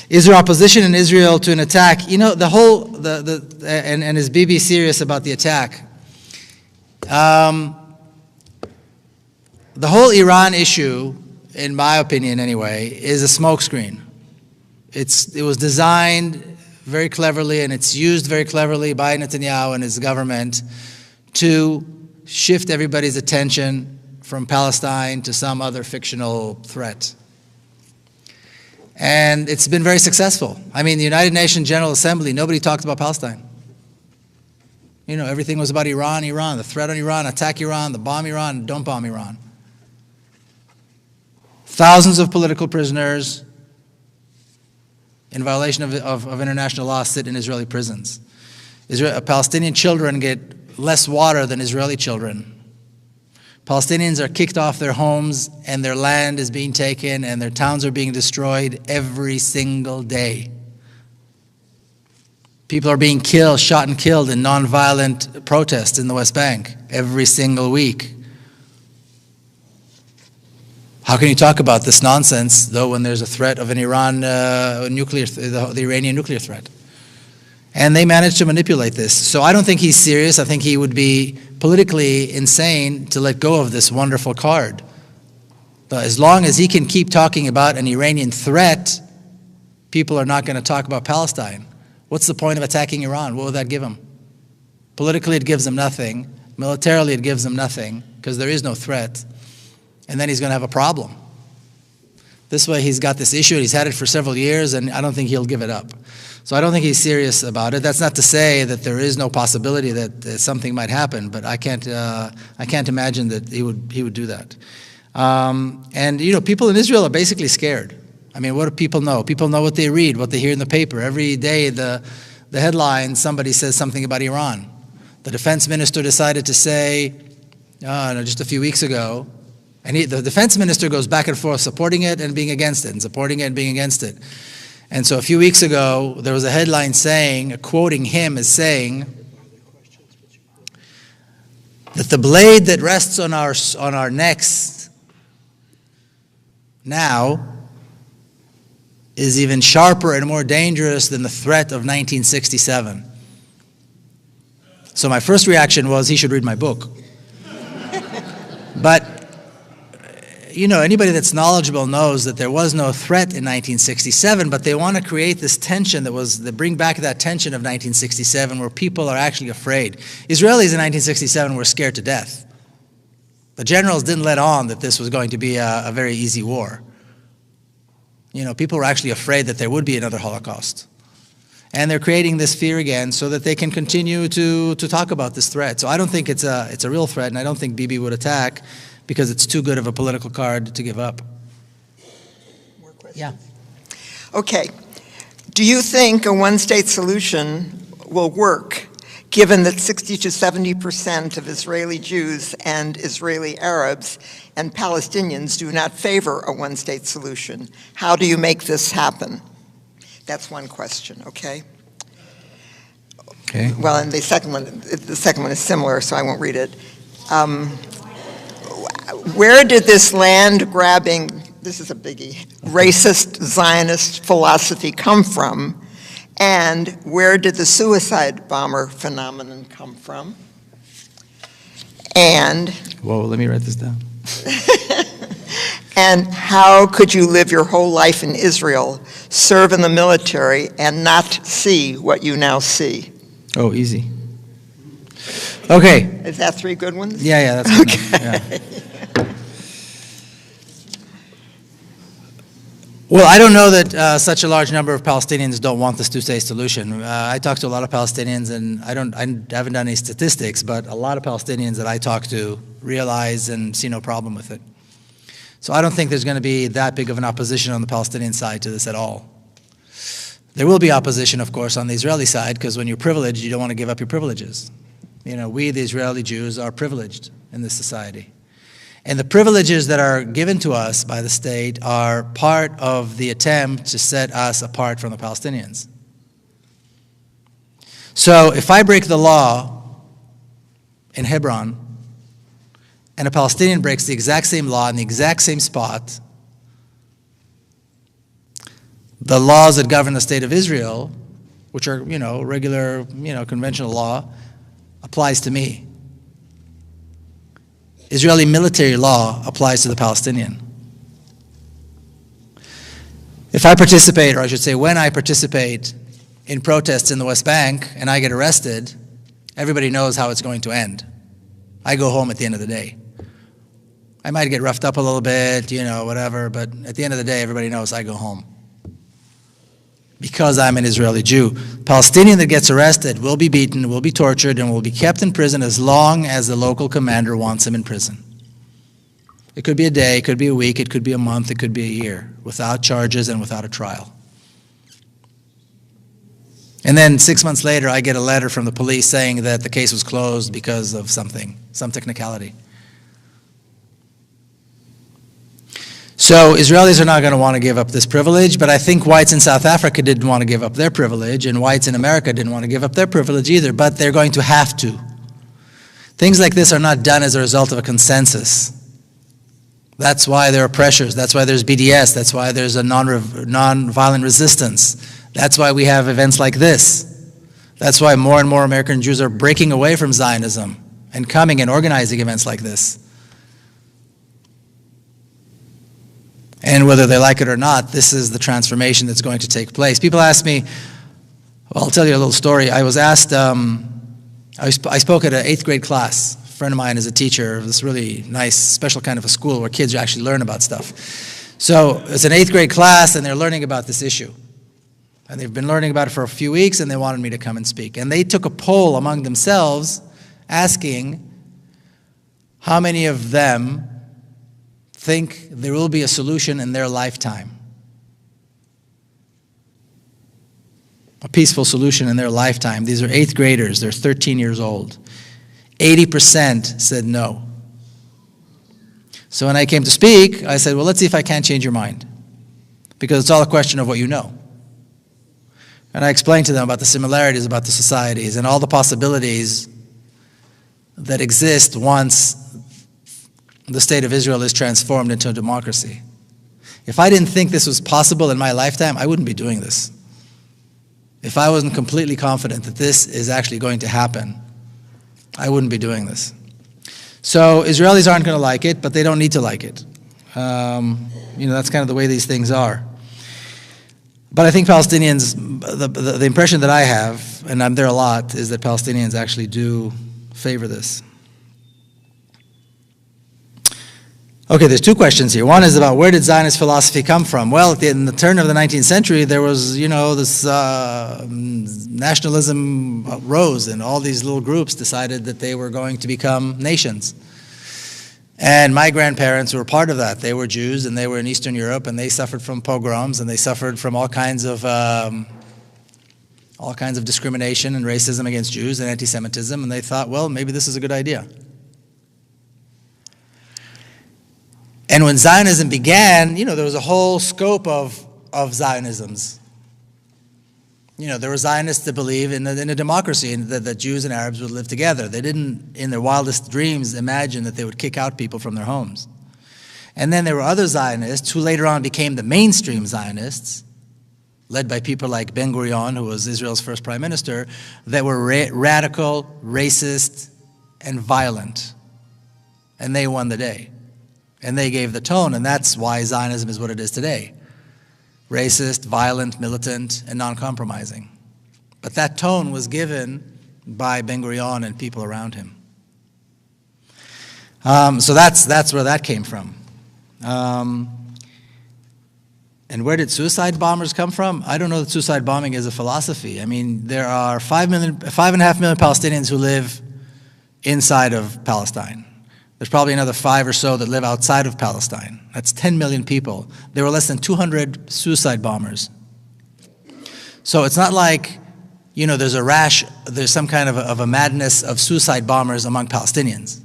Is there opposition in Israel to an attack? You know, and is Bibi serious about the attack? The whole Iran issue, in my opinion anyway, is a smokescreen. It was designed very cleverly, and it's used very cleverly by Netanyahu and his government to shift everybody's attention from Palestine to some other fictional threat. And it's been very successful. I mean, the United Nations General Assembly, nobody talked about Palestine. You know, everything was about Iran, the threat on Iran, attack Iran, the bomb Iran, don't bomb Iran. Thousands of political prisoners in violation of international law sit in Israeli prisons. Palestinian children get less water than Israeli children Palestinians are kicked off their homes and their land is being taken and their towns are being destroyed every single day. People are being killed, shot and killed in nonviolent protests in the West Bank every single week. How can you talk about this nonsense, though, when there's a threat of an the Iranian nuclear threat? And they managed to manipulate this. So I don't think he's serious. I think he would be politically insane to let go of this wonderful card. But as long as he can keep talking about an Iranian threat, people are not going to talk about Palestine. What's the point of attacking Iran? What would that give him? Politically, it gives him nothing. Militarily, it gives him nothing, because there is no threat. And then he's going to have a problem. This way, he's got this issue, he's had it for several years, and I don't think he'll give it up. So I don't think he's serious about it. That's not to say that there is no possibility that something might happen, but I can't imagine that he would do that. And you know, people in Israel are basically scared. I mean, what do people know? People know what they read, what they hear in the paper. Every day, the headline, somebody says something about Iran. The defense minister decided to say, just a few weeks ago, and the defense minister goes back and forth, supporting it and being against it, and supporting it and being against it. And so a few weeks ago, there was a headline saying, quoting him as saying, that the blade that rests on our necks now is even sharper and more dangerous than the threat of 1967. So my first reaction was, he should read my book. But you know, anybody that's knowledgeable knows that there was no threat in 1967, but they want to create this tension they bring back that tension of 1967 where people are actually afraid. Israelis in 1967 were scared to death. The generals didn't let on that this was going to be a very easy war. You know, people were actually afraid that there would be another Holocaust. And they're creating this fear again so that they can continue to talk about this threat. So I don't think it's a real threat, and I don't think Bibi would attack, because it's too good of a political card to give up. More questions? Yeah. Okay. Do you think a one-state solution will work, given that 60 to 70% of Israeli Jews and Israeli Arabs and Palestinians do not favor a one-state solution? How do you make this happen? That's one question, okay? Okay. Well, and the second one is similar, so I won't read it. Where did this land-grabbing, this is a biggie, racist Zionist philosophy come from? And where did the suicide bomber phenomenon come from? And... Whoa, let me write this down. And how could you live your whole life in Israel, serve in the military, and not see what you now see? Oh, easy. Okay. Is that three good ones? Yeah, that's good enough. Yeah. Well, I don't know that such a large number of Palestinians don't want this two-state solution. I talk to a lot of Palestinians, and I haven't done any statistics, but a lot of Palestinians that I talk to realize and see no problem with it. So I don't think there's going to be that big of an opposition on the Palestinian side to this at all. There will be opposition, of course, on the Israeli side, because when you're privileged, you don't want to give up your privileges. You know, we, the Israeli Jews, are privileged in this society. And the privileges that are given to us by the state are part of the attempt to set us apart from the Palestinians. So if I break the law in Hebron, and a Palestinian breaks the exact same law in the exact same spot, the laws that govern the state of Israel, which are, regular, conventional law, applies to me. Israeli military law applies to the Palestinian. If I participate, or I should say when I participate in protests in the West Bank and I get arrested, everybody knows how it's going to end. I go home at the end of the day. I might get roughed up a little bit, whatever, but at the end of the day, everybody knows I go home. Because I'm an Israeli Jew. Palestinian that gets arrested will be beaten, will be tortured, and will be kept in prison as long as the local commander wants him in prison. It could be a day, it could be a week, it could be a month, it could be a year, without charges and without a trial. And then 6 months later, I get a letter from the police saying that the case was closed because of something, some technicality. So Israelis are not going to want to give up this privilege, but I think whites in South Africa didn't want to give up their privilege, and whites in America didn't want to give up their privilege either, but they're going to have to. Things like this are not done as a result of a consensus. That's why there are pressures. That's why there's BDS. That's why there's a non-violent resistance. That's why we have events like this. That's why more and more American Jews are breaking away from Zionism and coming and organizing events like this. And whether they like it or not, this is the transformation that's going to take place. People ask me, well, I'll tell you a little story. I was asked, I spoke at an 8th grade class. A friend of mine is a teacher of this really nice, special kind of a school where kids actually learn about stuff. So it's an 8th grade class, and they're learning about this issue. And they've been learning about it for a few weeks, and they wanted me to come and speak. And they took a poll among themselves asking how many of them think there will be a solution in their lifetime. A peaceful solution in their lifetime. These are 8th graders. They're 13 years old. 80% said no. So when I came to speak, I said, well, let's see if I can't change your mind. Because it's all a question of what you know. And I explained to them about the similarities about the societies and all the possibilities that exist once the state of Israel is transformed into a democracy. If I didn't think this was possible in my lifetime, I wouldn't be doing this. If I wasn't completely confident that this is actually going to happen, I wouldn't be doing this. So Israelis aren't going to like it, but they don't need to like it. That's kind of the way these things are. But I think Palestinians, the impression that I have, and I'm there a lot, is that Palestinians actually do favor this. Okay, there's 2 questions here. One is about where did Zionist philosophy come from? Well, in the turn of the 19th century, there was, this nationalism rose, and all these little groups decided that they were going to become nations. And my grandparents were part of that. They were Jews, and they were in Eastern Europe, and they suffered from pogroms, and they suffered from all kinds of discrimination and racism against Jews and anti-Semitism, and they thought, well, maybe this is a good idea. And when Zionism began, there was a whole scope of Zionisms. There were Zionists that believe in a democracy and that Jews and Arabs would live together. They didn't, in their wildest dreams, imagine that they would kick out people from their homes. And then there were other Zionists who later on became the mainstream Zionists, led by people like Ben Gurion, who was Israel's first prime minister, that were radical, racist, and violent. And they won the day. And they gave the tone, and that's why Zionism is what it is today. Racist, violent, militant, and non-compromising. But that tone was given by Ben Gurion and people around him. So that's where that came from. And where did suicide bombers come from? I don't know that suicide bombing is a philosophy. I mean, there are 5.5 million Palestinians who live inside of Palestine. There's probably another 5 or so that live outside of Palestine. That's 10 million people. There were less than 200 suicide bombers. So it's not like, there's some kind of a madness of suicide bombers among Palestinians.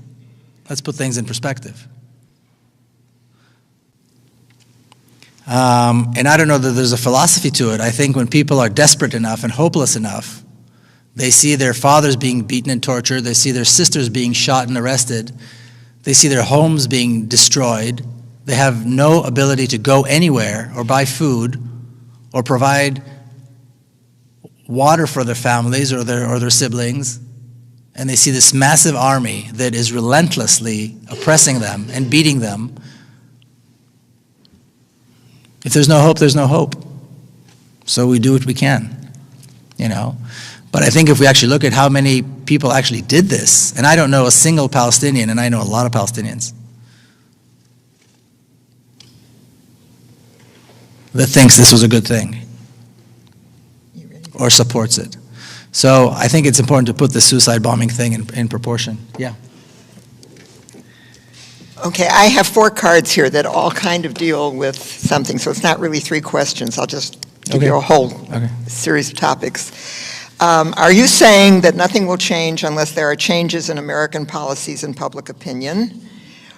Let's put things in perspective. And I don't know that there's a philosophy to it. I think when people are desperate enough and hopeless enough, they see their fathers being beaten and tortured, they see their sisters being shot and arrested, they see their homes being destroyed. They have no ability to go anywhere or buy food or provide water for their families or their siblings. And they see this massive army that is relentlessly oppressing them and beating them. If there's no hope, there's no hope. So we do what we can, But I think if we actually look at how many people actually did this, and I don't know a single Palestinian, and I know a lot of Palestinians, that thinks this was a good thing or supports it. So I think it's important to put the suicide bombing thing in proportion. Yeah. Okay, I have 4 cards here that all kind of deal with something, so it's not really 3 questions. I'll just give you a whole series of topics. Are you saying that nothing will change unless there are changes in American policies and public opinion?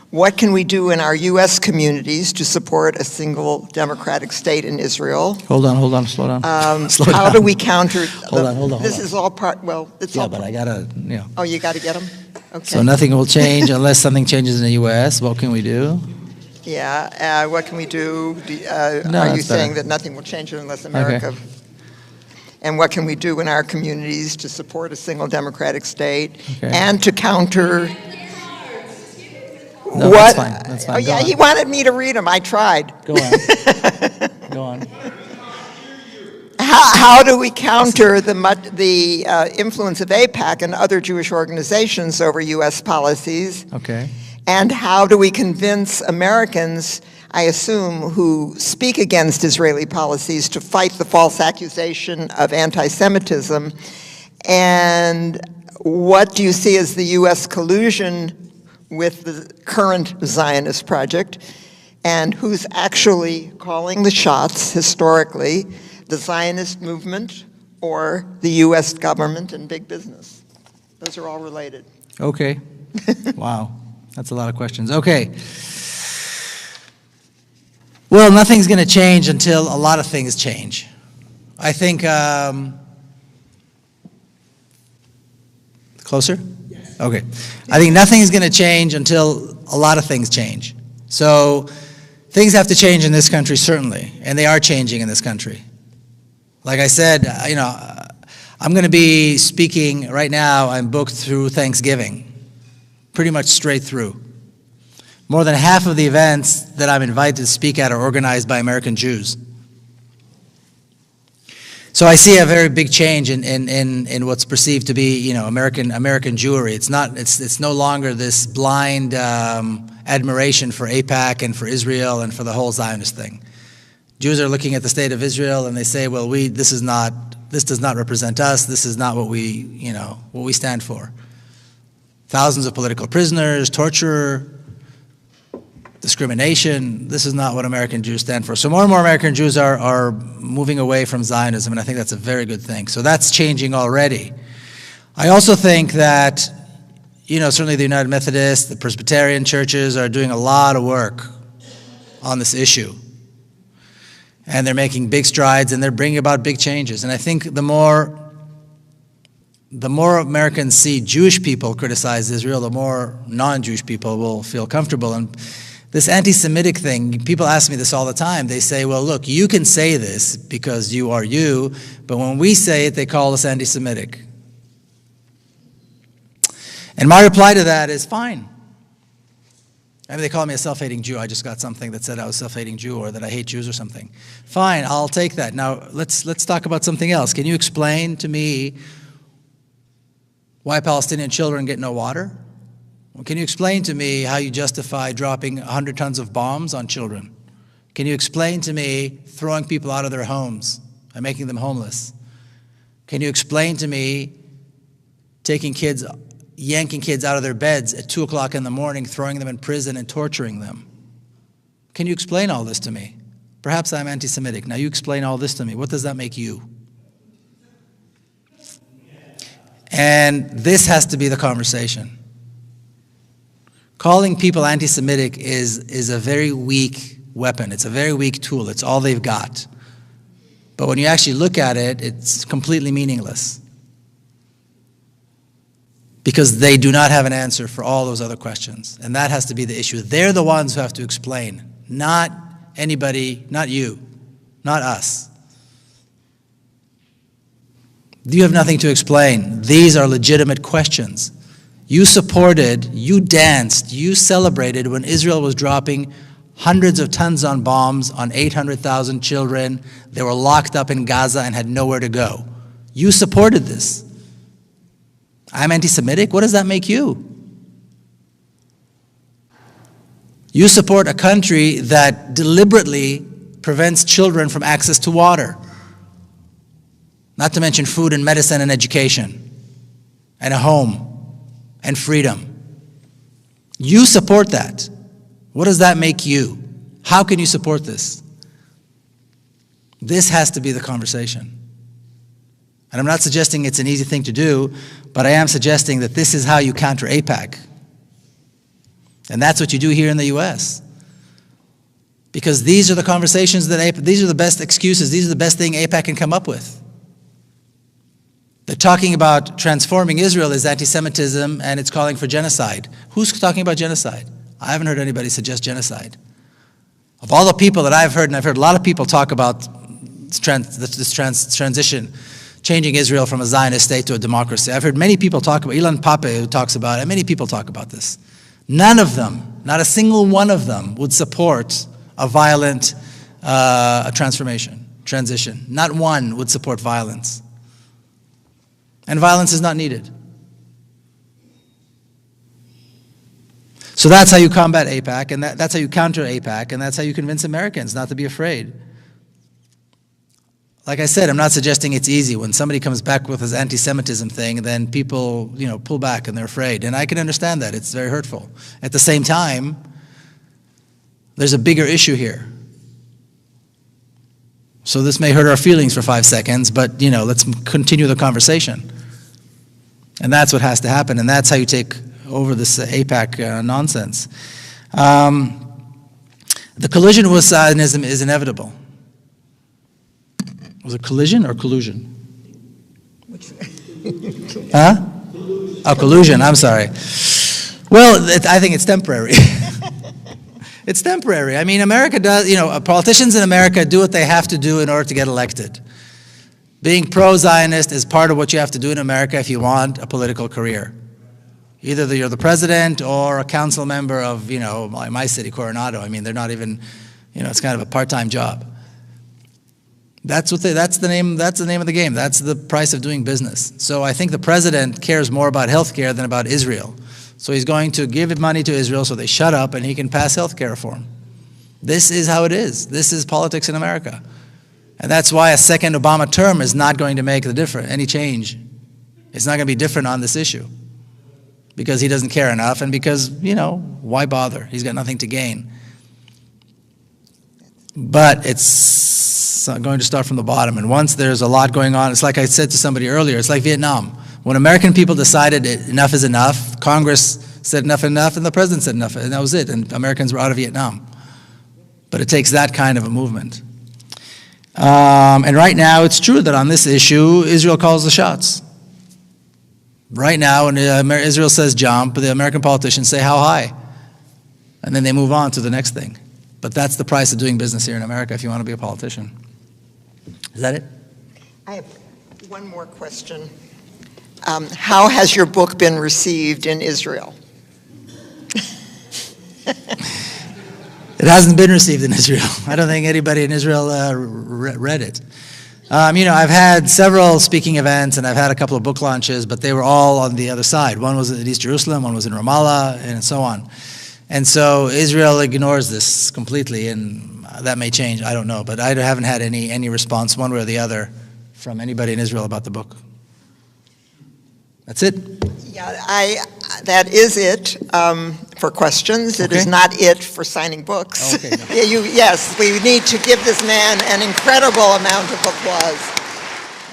What can we do in our U.S. communities to support a single democratic state in Israel? Hold on, slow down. Slow How down. do we counter? Hold on. This is all part. Well, it's Yeah, all. but I gotta, Oh, you got to get them. Okay. So nothing will change unless something changes in the U.S. What can we do? Yeah. What can we do? No, Are you that's saying better. that nothing will change unless America? And what can we do in our communities to support a single democratic state and to counter? No, what? That's fine. Oh, yeah, he wanted me to read them. I tried. Go on. Go on. How do we counter the influence of AIPAC and other Jewish organizations over U.S. policies? Okay. And how do we convince Americans, I assume, who speak against Israeli policies to fight the false accusation of anti-Semitism? And what do you see as the U.S. collusion with the current Zionist project? And who's actually calling the shots historically, the Zionist movement or the U.S. government and big business? Those are all related. Okay. Wow. That's a lot of questions. Okay. Well, nothing's going to change until a lot of things change. I think, closer? Yes. Okay. I think nothing's going to change until a lot of things change. So things have to change in this country, certainly, and they are changing in this country. Like I said, I'm going to be speaking right now. I'm booked through Thanksgiving, pretty much straight through. More than half of the events that I'm invited to speak at are organized by American Jews. So I see a very big change in what's perceived to be, American Jewry. It's no longer this blind admiration for AIPAC and for Israel and for the whole Zionist thing. Jews are looking at the state of Israel and they say, well, this does not represent us. This is not what we stand for. Thousands of political prisoners, torture, discrimination. This is not what American Jews stand for. So more and more American Jews are moving away from Zionism, and I think that's a very good thing. So that's changing already. I also think that, certainly the United Methodists, the Presbyterian churches are doing a lot of work on this issue. And they're making big strides, and they're bringing about big changes. And I think the more Americans see Jewish people criticize Israel, the more non-Jewish people will feel comfortable. And this anti-Semitic thing, people ask me this all the time. They say, well, look, you can say this because you are you, but when we say it, they call us anti-Semitic. And my reply to that is, fine. I mean, they call me a self-hating Jew. I just got something that said I was a self-hating Jew or that I hate Jews or something. Fine, I'll take that. Now, let's talk about something else. Can you explain to me why Palestinian children get no water? Can you explain to me how you justify dropping 100 tons of bombs on children? Can you explain to me throwing people out of their homes and making them homeless? Can you explain to me yanking kids out of their beds at 2 o'clock in the morning, throwing them in prison and torturing them? Can you explain all this to me? Perhaps I'm anti-Semitic. Now you explain all this to me. What does that make you? And this has to be the conversation. Calling people anti-Semitic is a very weak weapon. It's a very weak tool. It's all they've got. But when you actually look at it, it's completely meaningless. Because they do not have an answer for all those other questions. And that has to be the issue. They're the ones who have to explain, not anybody, not you, not us. You have nothing to explain. These are legitimate questions. You supported, you danced, you celebrated when Israel was dropping hundreds of tons on bombs on 800,000 children. They were locked up in Gaza and had nowhere to go. You supported this. I'm anti-Semitic? What does that make you? You support a country that deliberately prevents children from access to water. Not to mention food and medicine and education and a home and freedom. You support that. What does that make you? How can you support this? This has to be the conversation. And I'm not suggesting it's an easy thing to do, but I am suggesting that this is how you counter AIPAC. And that's what you do here in the US. Because these are the conversations that these are the best excuses, these are the best thing AIPAC can come up with. They're talking about transforming Israel as anti-Semitism and it's calling for genocide. Who's talking about genocide? I haven't heard anybody suggest genocide. Of all the people that I've heard, and I've heard a lot of people talk about this transition, changing Israel from a Zionist state to a democracy. I've heard many people talk about, Ilan Pape who talks about it, many people talk about this. None of them, not a single one of them would support a violent transition. Not one would support violence. And violence is not needed. So that's how you combat AIPAC, and that's how you counter AIPAC, and that's how you convince Americans not to be afraid. Like I said, I'm not suggesting it's easy. When somebody comes back with this anti-Semitism thing, then people, pull back and they're afraid. And I can understand that. It's very hurtful. At the same time, there's a bigger issue here. So this may hurt our feelings for 5 seconds, but, let's continue the conversation. And that's what has to happen, and that's how you take over this AIPAC nonsense. The collision with Zionism is inevitable. Was it collision or collusion? Huh? Oh, collusion, I'm sorry. Well, I think it's temporary. It's temporary. I mean, America does, politicians in America do what they have to do in order to get elected. Being pro-Zionist is part of what you have to do in America if you want a political career. Either you're the president or a council member of, my city, Coronado. I mean, they're not even, it's kind of a part-time job. That's the name of the game. That's the price of doing business. So I think the president cares more about healthcare than about Israel. So he's going to give money to Israel so they shut up and he can pass healthcare reform. This is how it is. This is politics in America. And that's why a second Obama term is not going to make any change. It's not going to be different on this issue. Because he doesn't care enough and because, why bother? He's got nothing to gain. But it's going to start from the bottom. And once there's a lot going on, it's like I said to somebody earlier, it's like Vietnam. When American people decided enough is enough, Congress said enough, and the president said enough, and that was it. And Americans were out of Vietnam. But it takes that kind of a movement. And right now, it's true that on this issue, Israel calls the shots. Right now, when Israel says jump, the American politicians say how high. And then they move on to the next thing. But that's the price of doing business here in America if you want to be a politician. Is that it? I have one more question. How has your book been received in Israel? It hasn't been received in Israel. I don't think anybody in Israel read it. I've had several speaking events and I've had a couple of book launches, but they were all on the other side. One was in East Jerusalem, one was in Ramallah, and so on. And so Israel ignores this completely, and that may change. I don't know, but I haven't had any response one way or the other from anybody in Israel about the book. That's it. Yeah, that is it for questions. It is not it for signing books. Okay. Yes, we need to give this man an incredible amount of applause.